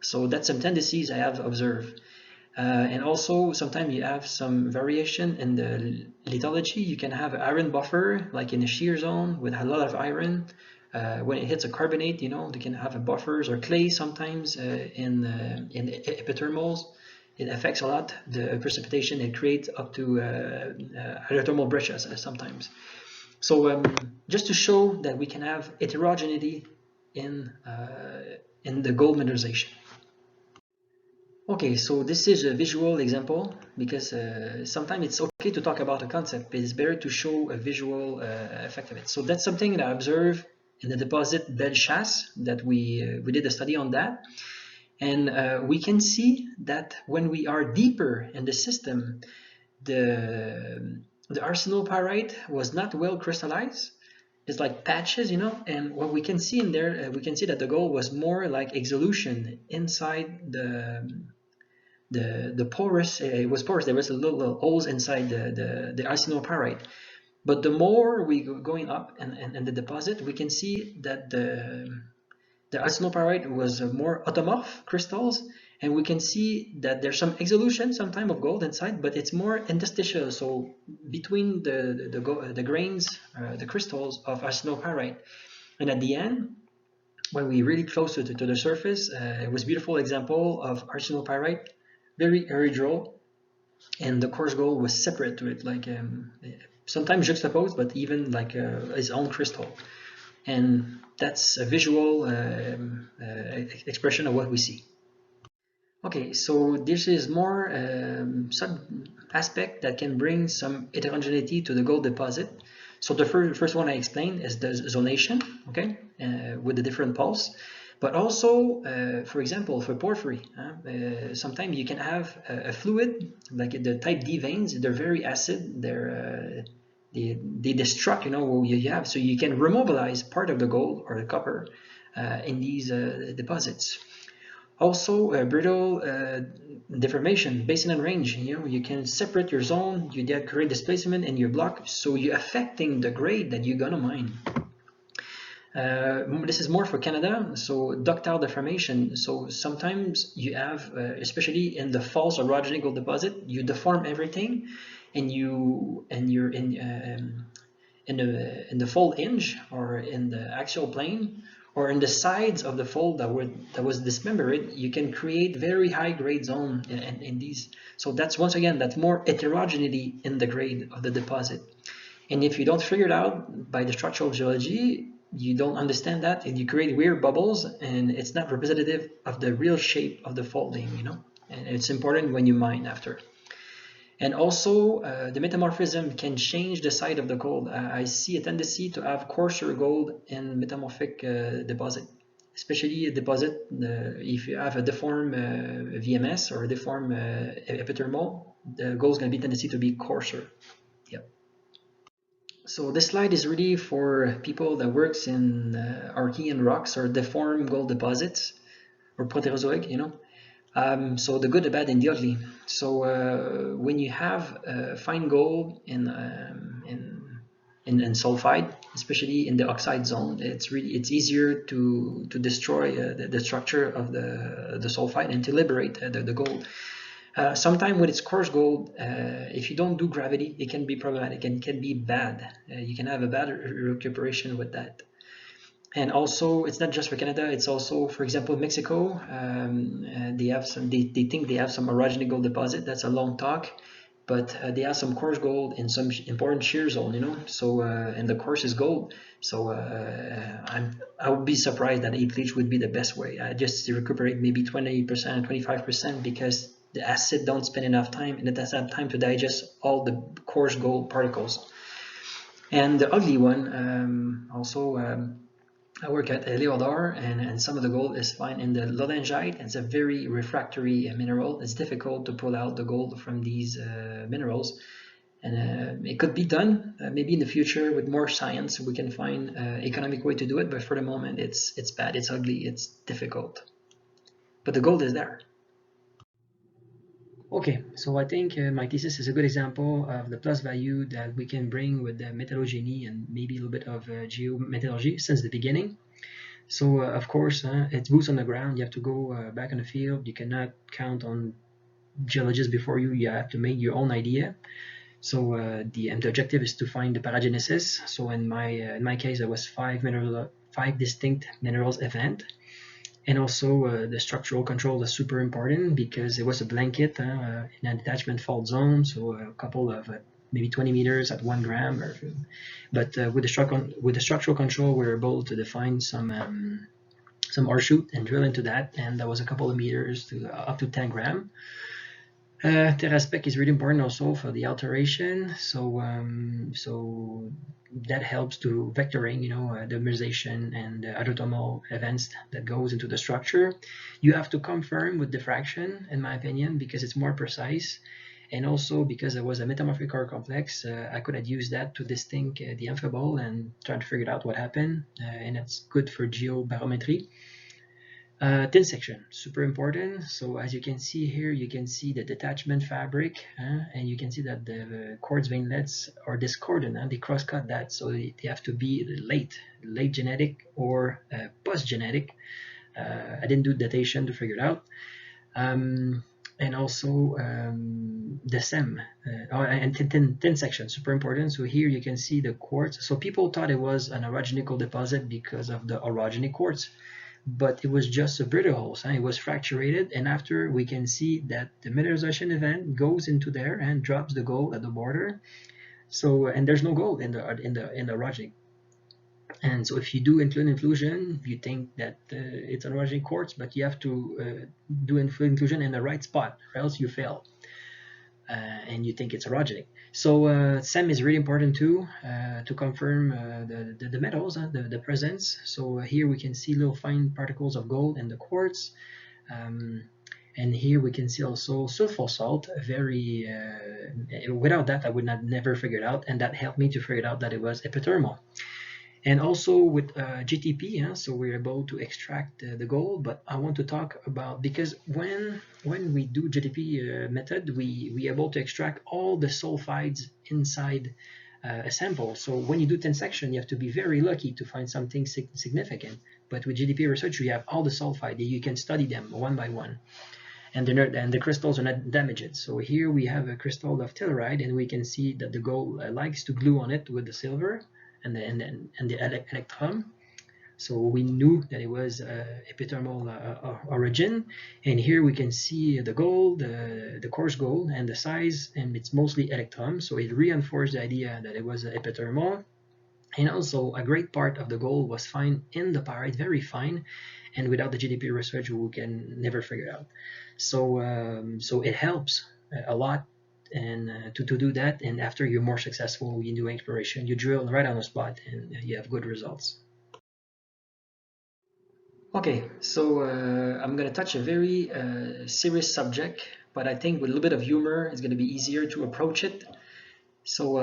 Speaker 1: So that's some tendencies I have observed. And also sometimes you have some variation in the lithology. You can have an iron buffer like in a shear zone with a lot of iron. When it hits a carbonate, you know, they can have a buffers or clay sometimes in epithermals. It affects a lot the precipitation. It creates up to hydrothermal breccias sometimes. So just to show that we can have heterogeneity in the gold mineralization. Okay, so this is a visual example because sometimes it's okay to talk about a concept, but it's better to show a visual effect of it. So that's something that I observed in the deposit Bellechasse that we did a study on that. And we can see that when we are deeper in the system, the arsenopyrite was not well crystallized. It's like patches, you know, and what we can see in there, we can see that the gold was more like exolution inside the porous. It was porous. There was a little holes inside the arsenopyrite. But the more we go going up and the deposit, we can see that the arsenopyrite was more automorph crystals, and we can see that there's some exolution sometime of gold inside, but it's more interstitial, so between the grains, the crystals of arsenopyrite. And at the end, when we really close to the surface, it was a beautiful example of arsenopyrite, very iridral, and the coarse gold was separate to it, like sometimes juxtaposed, but even like its own crystal. And that's a visual expression of what we see. Okay, so this is more sub aspect that can bring some heterogeneity to the gold deposit. So the first one I explained is the zonation, okay, with the different pulse. But also, for example, for porphyry, sometimes you can have a fluid, like the type D veins, they're very acid, they destruct, you know, what you have, so you can remobilize part of the gold or the copper in these deposits. Also, brittle deformation, basin and range. You know, you can separate your zone, you get great displacement in your block, so you're affecting the grade that you're gonna mine. This is more for Canada, so ductile deformation. So sometimes you have, especially in the false orogenic gold deposit, you deform everything, and you're in the fold hinge or in the axial plane or in the sides of the fold that was dismembered. You can create very high grade zone in these. So that's, once again, that's more heterogeneity in the grade of the deposit. And if you don't figure it out by the structural geology, you don't understand that, and you create weird bubbles, and it's not representative of the real shape of the folding, you know. And it's important when you mine after. And also, the metamorphism can change the side of the gold. I see a tendency to have coarser gold in metamorphic deposit, especially a deposit if you have a deformed VMS or a deformed epithermal, the gold is going to be tendency to be coarser. Yep. So this slide is really for people that works in Archean rocks or deformed gold deposits or proterozoic, you know. So the good, the bad, and the ugly. So when you have fine gold in in sulfide, especially in the oxide zone. It's easier to destroy the structure of the sulfide and to liberate the gold. Sometimes with its coarse gold, if you don't do gravity, it can be problematic and it can be bad. You can have a bad recuperation with that. And also, it's not just for Canada. It's also, for example, Mexico. They have some. They think they have some orogenic gold deposit. That's a long talk, but they have some coarse gold in some important shear zone. You know, so and the coarse is gold. So I would be surprised that heap leach would be the best way. Just to recuperate maybe 20%, 25%, because the acid don't spend enough time, and it doesn't have time to digest all the coarse gold particles. And the ugly one, I work at Ecuador, and some of the gold is found in the lodengite. It's a very refractory mineral. It's difficult to pull out the gold from these minerals, and it could be done. Maybe in the future with more science we can find economic way to do it, but for the moment it's bad, it's ugly, it's difficult. But the gold is there.
Speaker 3: Okay, so I think my thesis is a good example of the plus value that we can bring with the metallogeny and maybe a little bit of geometallurgy since the beginning. So of course, it's boots on the ground. You have to go back in the field. You cannot count on geologists before you. You have to make your own idea. So the objective is to find the paragenesis. So in my case, there was five distinct minerals event. And also the structural control is super important because it was a blanket in a detachment fault zone, so a couple of maybe 20 meters at 1 gram. But with the structural control, we were able to define some ore shoot and drill into that, and that was a couple of meters to up to 10 gram. Terraspec is really important also for the alteration, so that helps to vectoring, the mineralization and the hydrothermal events that goes into the structure. You have to confirm with diffraction, in my opinion, because it's more precise, and also because it was a metamorphic core complex, I could have used that to distinct the amphibole and try to figure out what happened, and it's good for geobarometry. Thin section, super important. So as you can see here, you can see the detachment fabric, and you can see that the quartz veinlets are discordant, they cross-cut that, so they have to be late genetic or post-genetic. I didn't do datation to figure it out. And also the SEM, and thin section, super important. So here you can see the quartz. So people thought it was an orogenical deposit because of the orogenic quartz, but it was just a vertical, it was fracturated, and after we can see that the mineralization event goes into there and drops the gold at the border. So, and there's no gold in the orogenic. And so if you do inclusion, you think that it's an orogenic quartz, but you have to do inclusion in the right spot, or else you fail. And you think it's orogenic. So SEM is really important too, to confirm the metals, the presence. So here we can see little fine particles of gold in the quartz. And here we can see also sulfur salt, very, without that I would not never figure it out, and that helped me to figure out that it was epithermal. And also with GTP, so we're able to extract the gold, but I want to talk about, because when we do GTP method, we able to extract all the sulfides inside a sample. So when you do thin section, you have to be very lucky to find something significant. But with GTP research, you have all the sulfide, you can study them one by one. And the crystals are not damaged. So here we have a crystal of telluride, and we can see that the gold likes to glue on it with the silver and the electrum. So we knew that it was epithermal origin. And here we can see the gold, the coarse gold, and the size, and it's mostly electrum. So it reinforced the idea that it was epithermal. And also a great part of the gold was fine in the pyrite, very fine. And without the GDP research, we can never figure it out. So it helps a lot. And to do that, and after you're more successful in doing exploration, you drill right on the spot and you have good results.
Speaker 1: Okay, so I'm going to touch a very serious subject, but I think with a little bit of humor, it's going to be easier to approach it. So,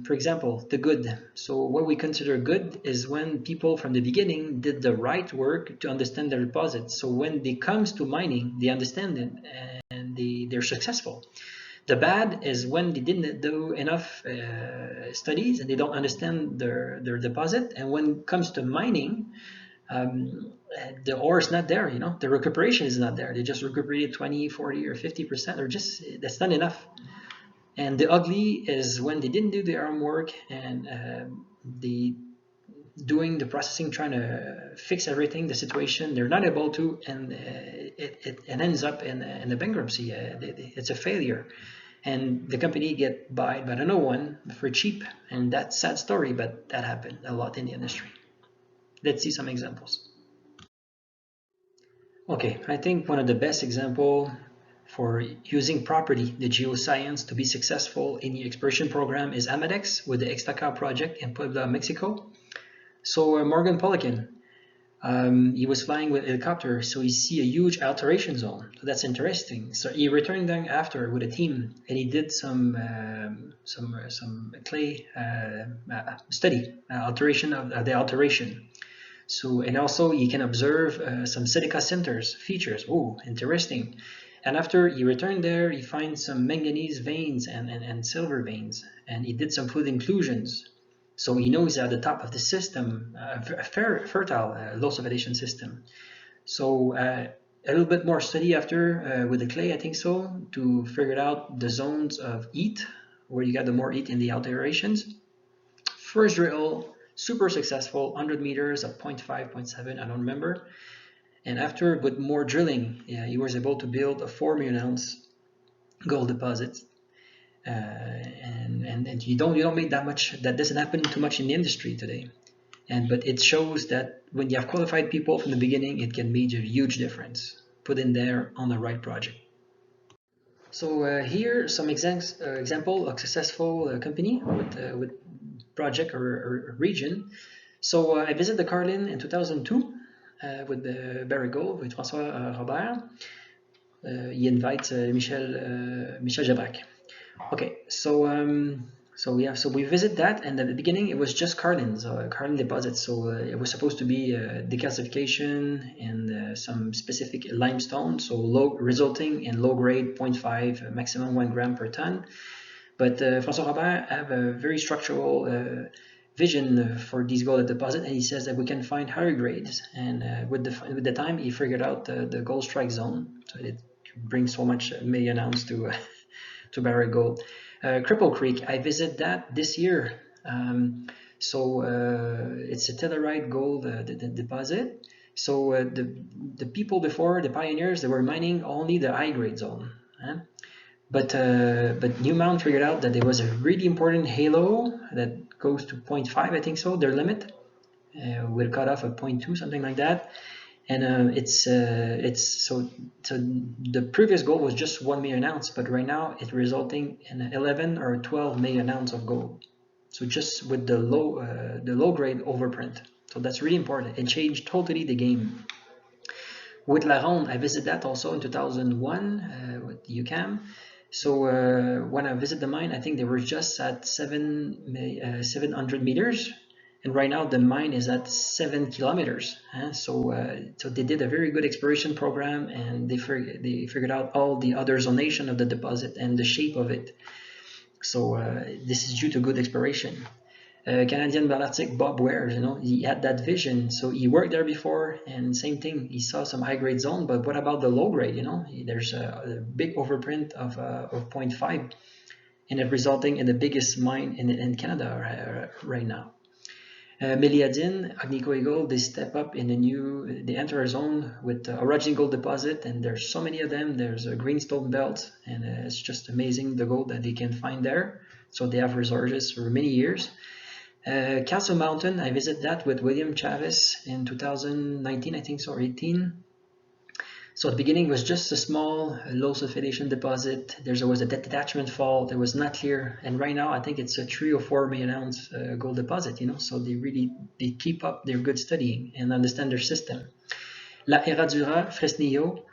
Speaker 1: for example, the good. So what we consider good is when people from the beginning did the right work to understand their deposit. So when it comes to mining, they understand it and they're successful. The bad is when they didn't do enough studies and they don't understand their deposit. And when it comes to mining, the ore is not there, the recuperation is not there. They just recuperated 20, 40, or 50%, or just that's not enough. And the ugly is when they didn't do their own work and they doing the processing, trying to fix everything, the situation, they're not able to, and it ends up in a bankruptcy. It's a failure. And the company get bought by another one for cheap. And that's a sad story, but that happened a lot in the industry. Let's see some examples. Okay, I think one of the best examples for using properly the geoscience to be successful in the exploration program is MineXfield with the Ixtaca project in Puebla, Mexico. So Morgan Polican, he was flying with a helicopter, so he see a huge alteration zone. So that's interesting. So he returned then after with a team, and he did some clay study, alteration of the alteration. So, and also you can observe some silica centers features. Oh, interesting. And after he returned there, he finds some manganese veins and silver veins, and he did some fluid inclusions. So he knows at the top of the system, a fertile low sulfidation system. So a little bit more study after with the clay, I think so, to figure out the zones of heat, where you got the more heat in the alterations. First drill, super successful, 100 meters at 0.5, 0.7, I don't remember. And after, with more drilling, he was able to build a 4 million ounce gold deposit. And you don't make that much. That doesn't happen too much in the industry today. But it shows that when you have qualified people from the beginning, it can make a huge difference. Put in there on the right project. So here some example of successful company with project or region. So I visited the Carlin in 2002 with the Barrick Gold with François Robert. He invites Michel Jabrac. Okay, so we visit that, and at the beginning it was just Carlin deposits. So it was supposed to be decalcification and some specific limestone, so resulting in low grade 0.5, maximum 1 gram per ton. But François Robert have a very structural vision for these gold deposits, and he says that we can find higher grades. And with the time, he figured out the gold strike zone, so it brings so much million ounce to to Barrick Gold. Cripple Creek, I visit that this year. It's a telluride gold deposit. So the people before, the pioneers, they were mining only the high grade zone. But Newmount figured out that there was a really important halo that goes to 0.5, I think so, their limit, with a cutoff of 0.2, something like that. And so the previous goal was just 1 million ounce, but right now it's resulting in 11 or 12 million ounce of gold. So just with the low grade overprint. So that's really important. It changed totally the game. With La Ronde, I visited that also in 2001 with UQAM. So when I visited the mine, I think they were just at 700 meters. And right now the mine is at 7 kilometers. So they did a very good exploration program, and they figured out all the other zonation of the deposit and the shape of it. So this is due to good exploration. Canadian Malartic, Bob Ware, he had that vision. So he worked there before, and same thing. He saw some high grade zone, but what about the low grade? There's a big overprint of 0.5, and it resulting in the biggest mine in Canada right now. Meliadine, Agnico Eagle, they step up in they enter a zone with Orogenic gold deposit, and there's so many of them. There's a greenstone belt, and it's just amazing the gold that they can find there. So they have resources for many years. Castle Mountain, I visited that with William Chavez in 2019, I think so, or 18. So at the beginning it was just a small low sulfidation deposit. There was a detachment fault. It was not clear, and right now I think it's a 3 or 4 million ounce gold deposit. So they keep up their good studying and understand their system. La Herradura, Fresnillo.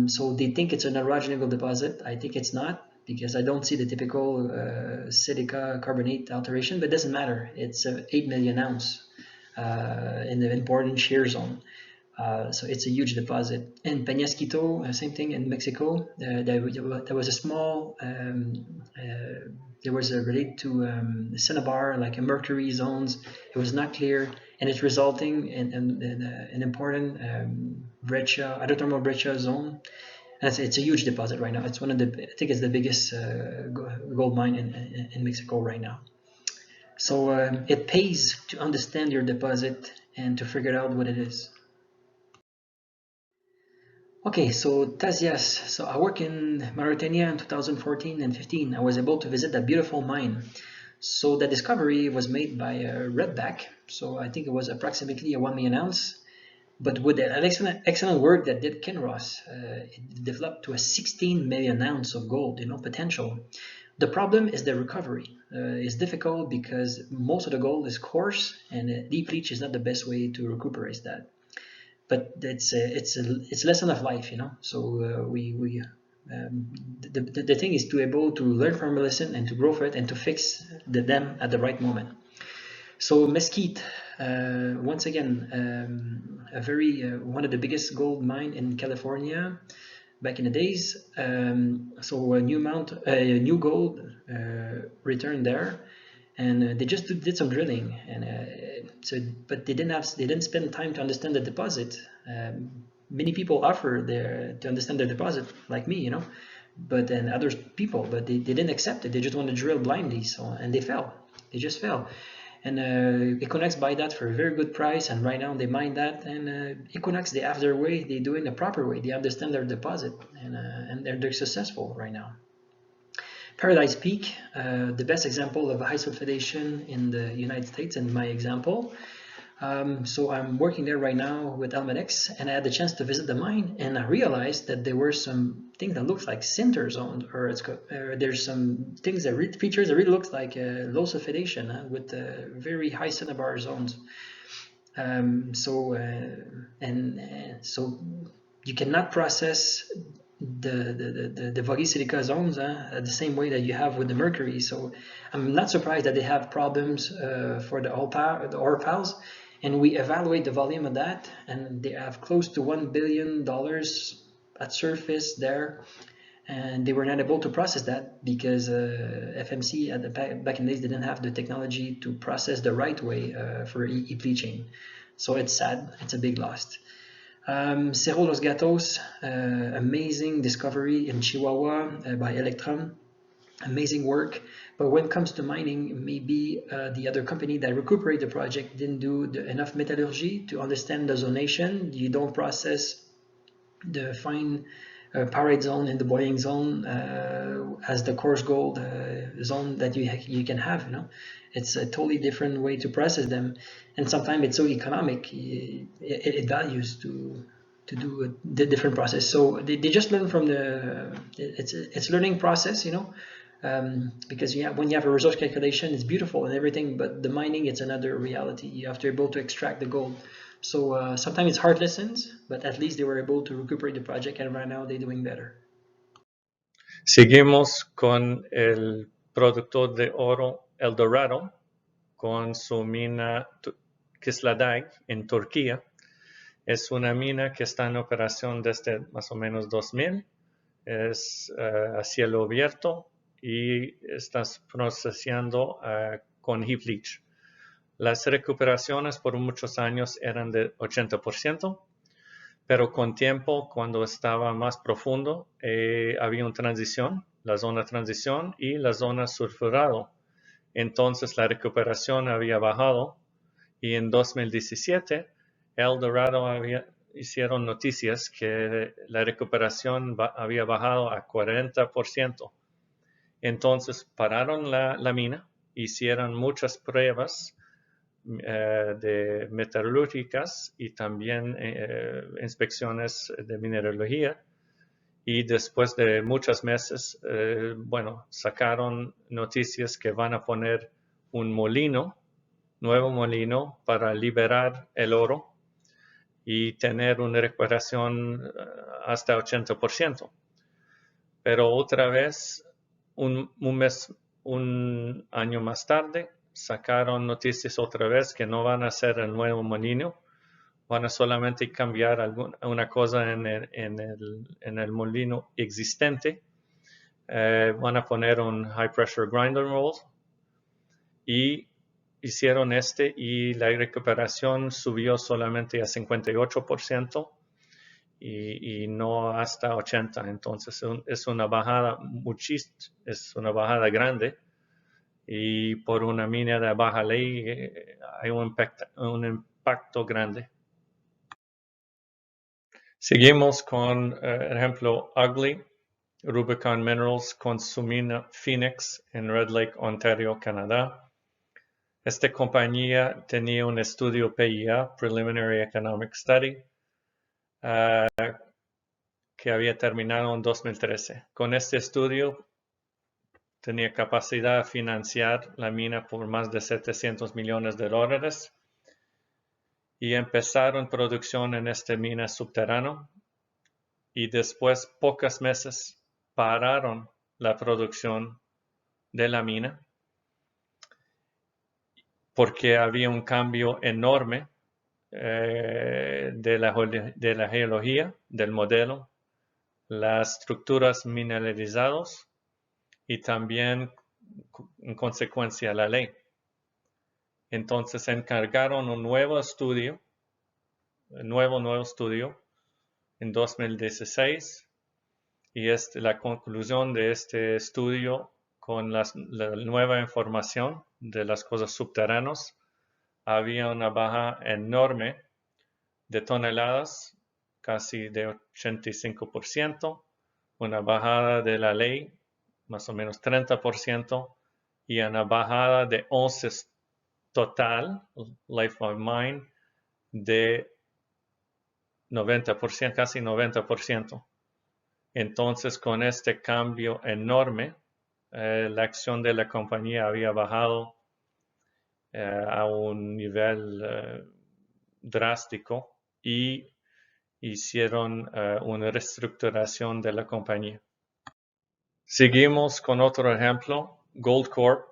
Speaker 1: So they think it's an orogenic gold deposit. I think it's not, because I don't see the typical silica carbonate alteration, but it doesn't matter. It's 8 million ounce in the important shear zone. So it's a huge deposit. In Peñasquito, same thing in Mexico. There was a small, there was a related to cinnabar, like a mercury zones. It was not clear, and it's resulting in an important breccia, hydrothermal breccia zone. And it's a huge deposit right now. It's one of the, I think it's the biggest gold mine in Mexico right now. So it pays to understand your deposit and to figure out what it is. Okay, so Tazias. So I work in Mauritania in 2014 and 15. I was able to visit that beautiful mine. So the discovery was made by Redback. So I think it was approximately a 1 million ounce. But with the excellent work that did Kinross, it developed to a 16 million ounce of gold, potential. The problem is the recovery. It's difficult because most of the gold is coarse, and deep leach is not the best way to recuperate that. But it's a lesson of life, So the thing is to able to learn from a lesson and to grow for it and to fix them at the right moment. So Mesquite, once again, a very one of the biggest gold mine in California back in the days. So a new gold returned there, and they just did some drilling, and but they didn't spend time to understand the deposit. Many people offer to understand their deposit, like me, but then other people, but they didn't accept it. They just want to drill blindly, and they fell. They just fell. And Equinox buy that for a very good price, and right now they mine that. And Equinox, they have their way. They do it in a proper way. They understand their deposit, and they're successful right now. Paradise Peak, the best example of a high sulfidation in the United States, in my example. So I'm working there right now with Almedex, and I had the chance to visit the mine, and I realized that there were some things that looks like sinter zones, or there's some things features that really looks like low sulfidation with very high cinnabar zones. So you cannot process the vogisilica zones the same way that you have with the mercury. So I'm not surprised that they have problems for the ore pals. And we evaluate the volume of that, and they have close to $1 billion at surface there, and they were not able to process that because FMC back in the days didn't have the technology to process the right way for heap leaching. So it's sad. It's a big loss. Cerro Los Gatos, amazing discovery in Chihuahua by Electron. Amazing work, but when it comes to mining, maybe the other company that recuperate the project didn't do enough metallurgy to understand the zonation. You don't process the fine pyrite zone and the boiling zone as the coarse gold zone that you can have. It's a totally different way to process them, and sometimes it's so economic. It values to do the different process. So they just learn from it's learning process, because when you have a resource calculation, it's beautiful and everything, but the mining, it's another reality. You have to be able to extract the gold. So sometimes it's hard lessons, but at least they were able to recuperate the project, and right now they're doing better.
Speaker 2: Seguimos con el productor de oro El Dorado, con su mina Kışladağ en Turquía. Es una mina que está en operación desde más o menos 2000. Es a cielo abierto y estás procesando con heap leach. Las recuperaciones por muchos años eran de 80%, pero con tiempo, cuando estaba más profundo, había una transición, la zona transición y la zona sulfurado. Entonces la recuperación había bajado, y en 2017 El Dorado hicieron noticias que la recuperación había bajado a 40%. Entonces pararon la mina, hicieron muchas pruebas de metalúrgicas y también inspecciones de mineralogía, y después de muchos meses, sacaron noticias que van a poner un nuevo molino para liberar el oro y tener una recuperación hasta 80%. Pero otra vez, un año más tarde, sacaron noticias otra vez que no van a hacer el nuevo molino van a solamente cambiar una cosa en el molino existente. Van a poner un high pressure grinder mold y hicieron y la recuperación subió solamente a 58% y no hasta 80%. Entonces es una bajada es una bajada grande, y por una mina de baja ley hay un impacto grande. Seguimos con ejemplo Ugly, Rubicon Minerals con su mina Phoenix en Red Lake, Ontario, Canadá. Esta compañía tenía un estudio PEA, Preliminary Economic Study, que había terminado en 2013. Con este estudio tenía capacidad de financiar la mina por más de $700 millones y empezaron producción en esta mina subterránea, y después, pocos meses, pararon la producción de la mina porque había un cambio enorme de la geología, del modelo, las estructuras mineralizadas y también, en consecuencia, la ley. Entonces encargaron un nuevo estudio en 2016, y la conclusión de este estudio, con la nueva información de las cosas subterráneas, había una baja enorme de toneladas, casi de 85%, una bajada de la ley, más o menos 30%, y una bajada de onces total, life of mine, de 90%, casi 90%. Entonces, con este cambio enorme, la acción de la compañía había bajado a un nivel drástico, y hicieron una reestructuración de la compañía. Seguimos con otro ejemplo, Goldcorp,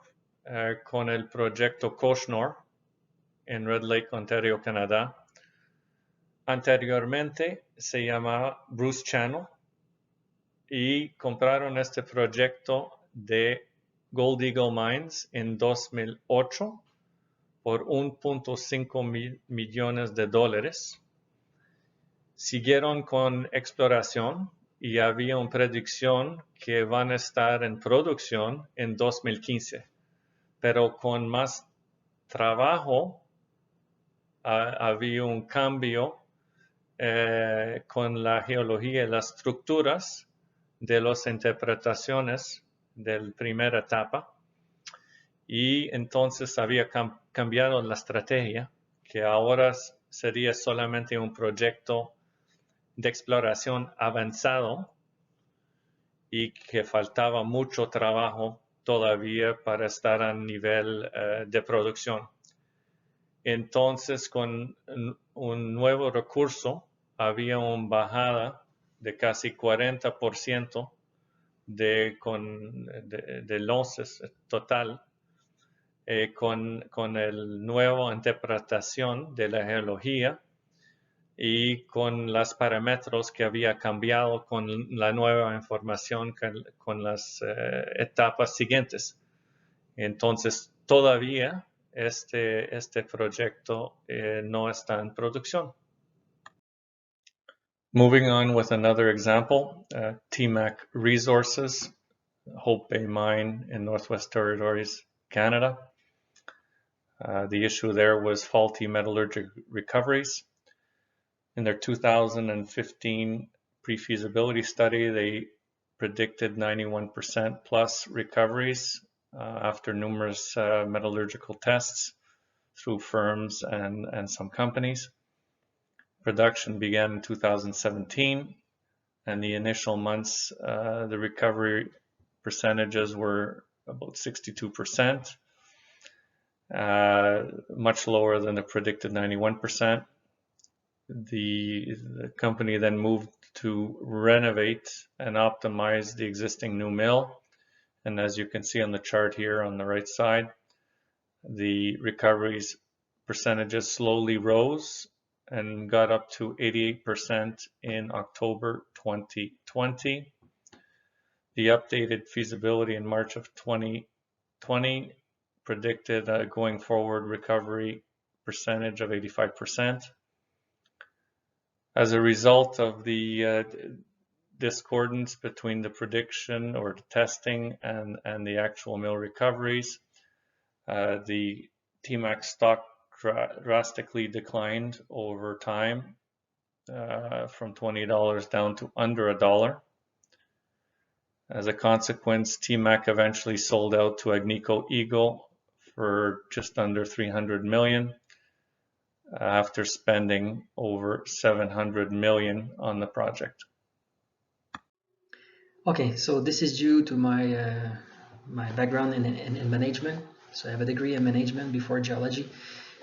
Speaker 2: con el proyecto Koshnor en Red Lake, Ontario, Canadá. Anteriormente se llamaba Bruce Channel, y compraron este proyecto de Gold Eagle Mines en 2008 por $1.5 millones. Siguieron con exploración y había una predicción que van a estar en producción en 2015, pero con más trabajo había un cambio con la geología y las estructuras de las interpretaciones de la primera etapa, y entonces había cambiado la estrategia, que ahora sería solamente un proyecto de exploración avanzado y que faltaba mucho trabajo todavía para estar a nivel de producción. Entonces, con un nuevo recurso, había una bajada de casi 40% del onces total, con la nueva interpretación de la geología y con los parámetros que había cambiado con la nueva información, con las etapas siguientes. Entonces, todavía este proyecto no está en producción. Moving on with another example, TMAC Resources, Hope Bay Mine in Northwest Territories, Canada. The issue there was faulty metallurgic recoveries. In their 2015 pre-feasibility study, they predicted 91% plus recoveries after numerous metallurgical tests through firms and some companies. Production began in 2017, and the initial months, the recovery percentages were about 62%, much lower than the predicted 91%. The company then moved to renovate and optimize the existing new mill, and as you can see on the chart here on the right side, the recoveries percentages slowly rose and got up to 88% in October 2020. The updated feasibility in March of 2020 predicted a going forward recovery percentage of 85%. As a result of the discordance between the prediction or the testing and the actual mill recoveries, the TMAC stock drastically declined over time from $20 down to under $1. As a consequence, TMAC eventually sold out to Agnico Eagle for just under $300 million after spending over $700 million on the project.
Speaker 1: Okay, so this is due to my my background in management. So I have a degree in management before geology.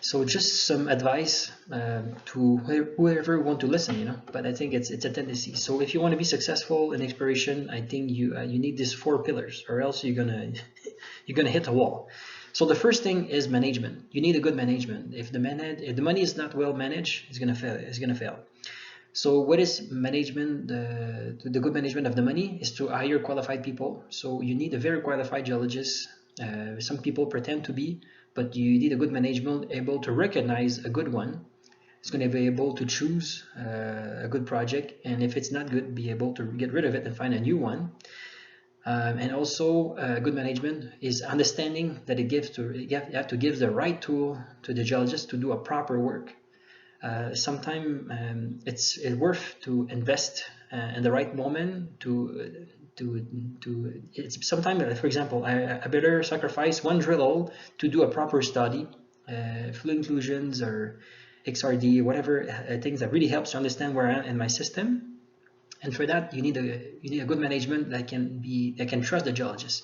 Speaker 1: So just some advice to whoever want to listen, you know. But I think it's a tendency. So if you want to be successful in exploration, I think you need these 4 pillars, or else you're gonna hit a wall. So the first thing is management. You need a good management. If the money is not well managed, it's gonna fail. It's gonna fail. So what is management? The good management of the money is to hire qualified people. So you need a very qualified geologist. Some people pretend to be, but you need a good management able to recognize a good one. It's going to be able to choose a good project, and if it's not good, be able to get rid of it and find a new one. And also, good management is understanding that you have to give the right tool to the geologist to do a proper work. Sometimes it's worth to invest in the right moment it's sometimes, for example, I better sacrifice 1 drill hole to do a proper study, fluid inclusions or XRD, whatever things that really helps to understand where I am in my system. And for that, you need a good management that can trust the geologist.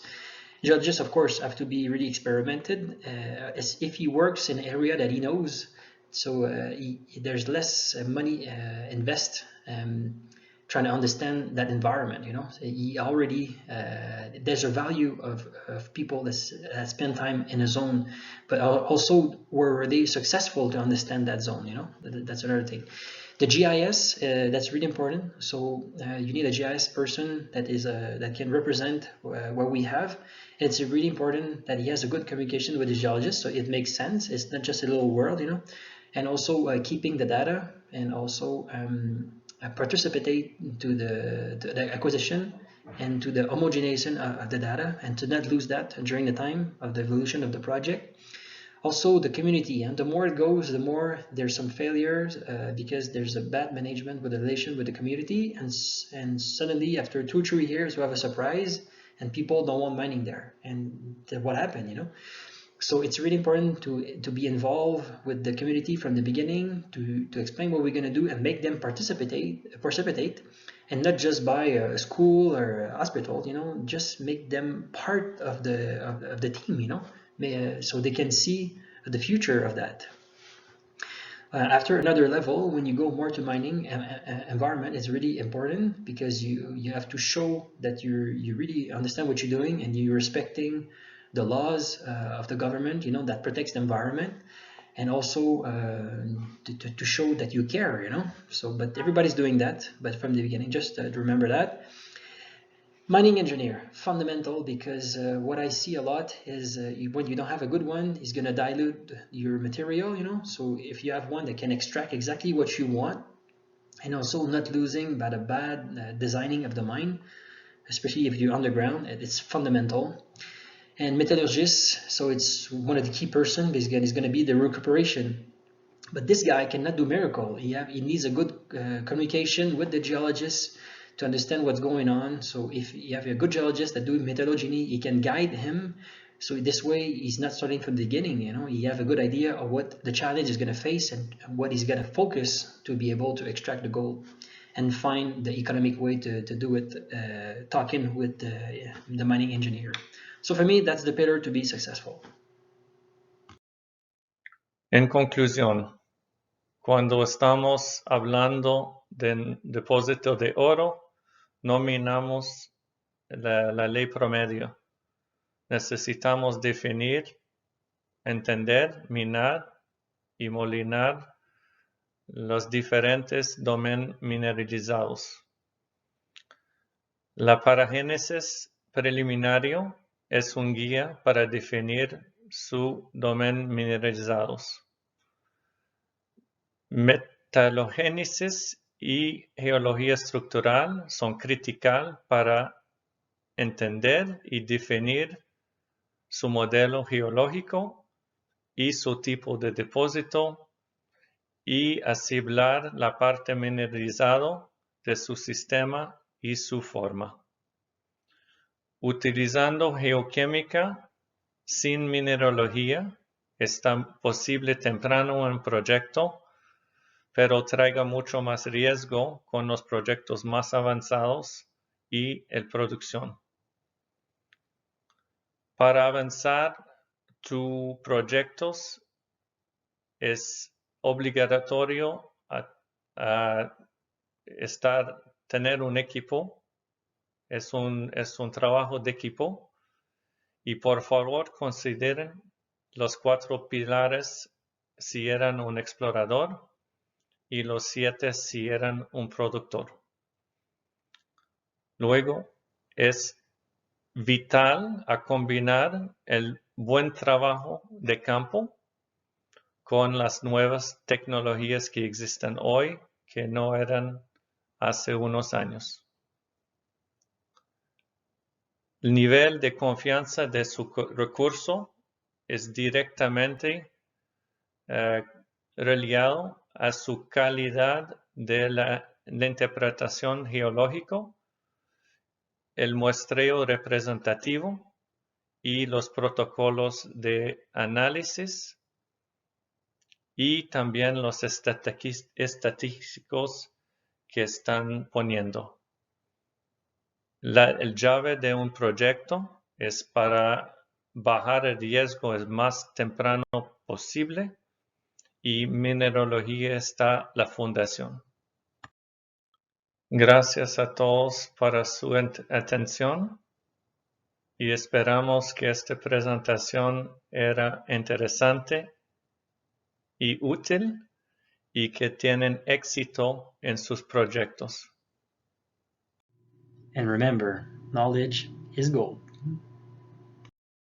Speaker 1: Geologists, of course, have to be really experimented. As if he works in an area that he knows, so there's less money invest trying to understand that environment, you know. So he already there's a value of people that spend time in a zone, but also were they successful to understand that zone, you know. That's another thing. The GIS, that's really important. So you need a GIS person that can represent what we have. It's really important that he has a good communication with the geologist, so it makes sense. It's not just a little world, you know. And also keeping the data, and also participate to the acquisition and to the homogenization of the data, and to not lose that during the time of the evolution of the project. Also the community, and the more it goes, the more there's some failures because there's a bad management with the relation with the community, and suddenly after 2 or 3 years we have a surprise and people don't want mining there, and what happened, you know. So it's really important to be involved with the community from the beginning, to explain what we're going to do and make them participate, and not just by a school or a hospital, you know. Just make them part of the team, you know, so they can see the future of that. After another level, when you go more to mining environment, is really important, because you have to show that you really understand what you're doing, and you're respecting the laws of the government, you know, that protects the environment, and also to show that you care, you know. So, but everybody's doing that, but from the beginning, just to remember that. Mining engineer, fundamental, because what I see a lot is when you don't have a good one, it's going to dilute your material, you know. So if you have one that can extract exactly what you want, and also not losing by the bad designing of the mine, especially if you're underground, it's fundamental. And metallurgist, so it's one of the key person, because it's going to be the recuperation. But this guy cannot do miracle. He needs a good communication with the geologist to understand what's going on. So if you have a good geologist that do metallurgy, he can guide him. So this way, he's not starting from the beginning, you know. You have a good idea of what the challenge is going to face and what he's going to focus to be able to extract the gold, and find the economic way to do it, talking with the mining engineer. So for me, that's the pillar to be successful.
Speaker 2: En conclusión, cuando estamos hablando de depósito de oro, no minamos la ley promedio. Necesitamos definir, entender, minar y molinar los diferentes dominios mineralizados. La paragénesis preliminario es un guía para definir su dominio mineralizados. Metalogénesis y geología estructural son críticas para entender y definir su modelo geológico y su tipo de depósito y asimilar la parte mineralizada de su sistema y su forma. Utilizando geoquímica sin mineralogía es posible temprano en proyecto, pero traiga mucho más riesgo con los proyectos más avanzados y la producción. Para avanzar tus proyectos es obligatorio tener un equipo, es un trabajo de equipo, y por favor consideren los 4 pilares si eran un explorador y los 7 si eran un productor. Luego es vital a combinar el buen trabajo de campo con las nuevas tecnologías que existen hoy que no eran hace unos años. El nivel de confianza de su recurso es directamente religado a su calidad de la interpretación geológica, el muestreo representativo y los protocolos de análisis y también los estadísticos que están poniendo. El llave de un proyecto es para bajar el riesgo el más temprano posible y mineralogía está la fundación. Gracias a todos por su atención y esperamos que esta presentación era interesante y útil y que tienen éxito en sus proyectos.
Speaker 3: And remember, knowledge is gold.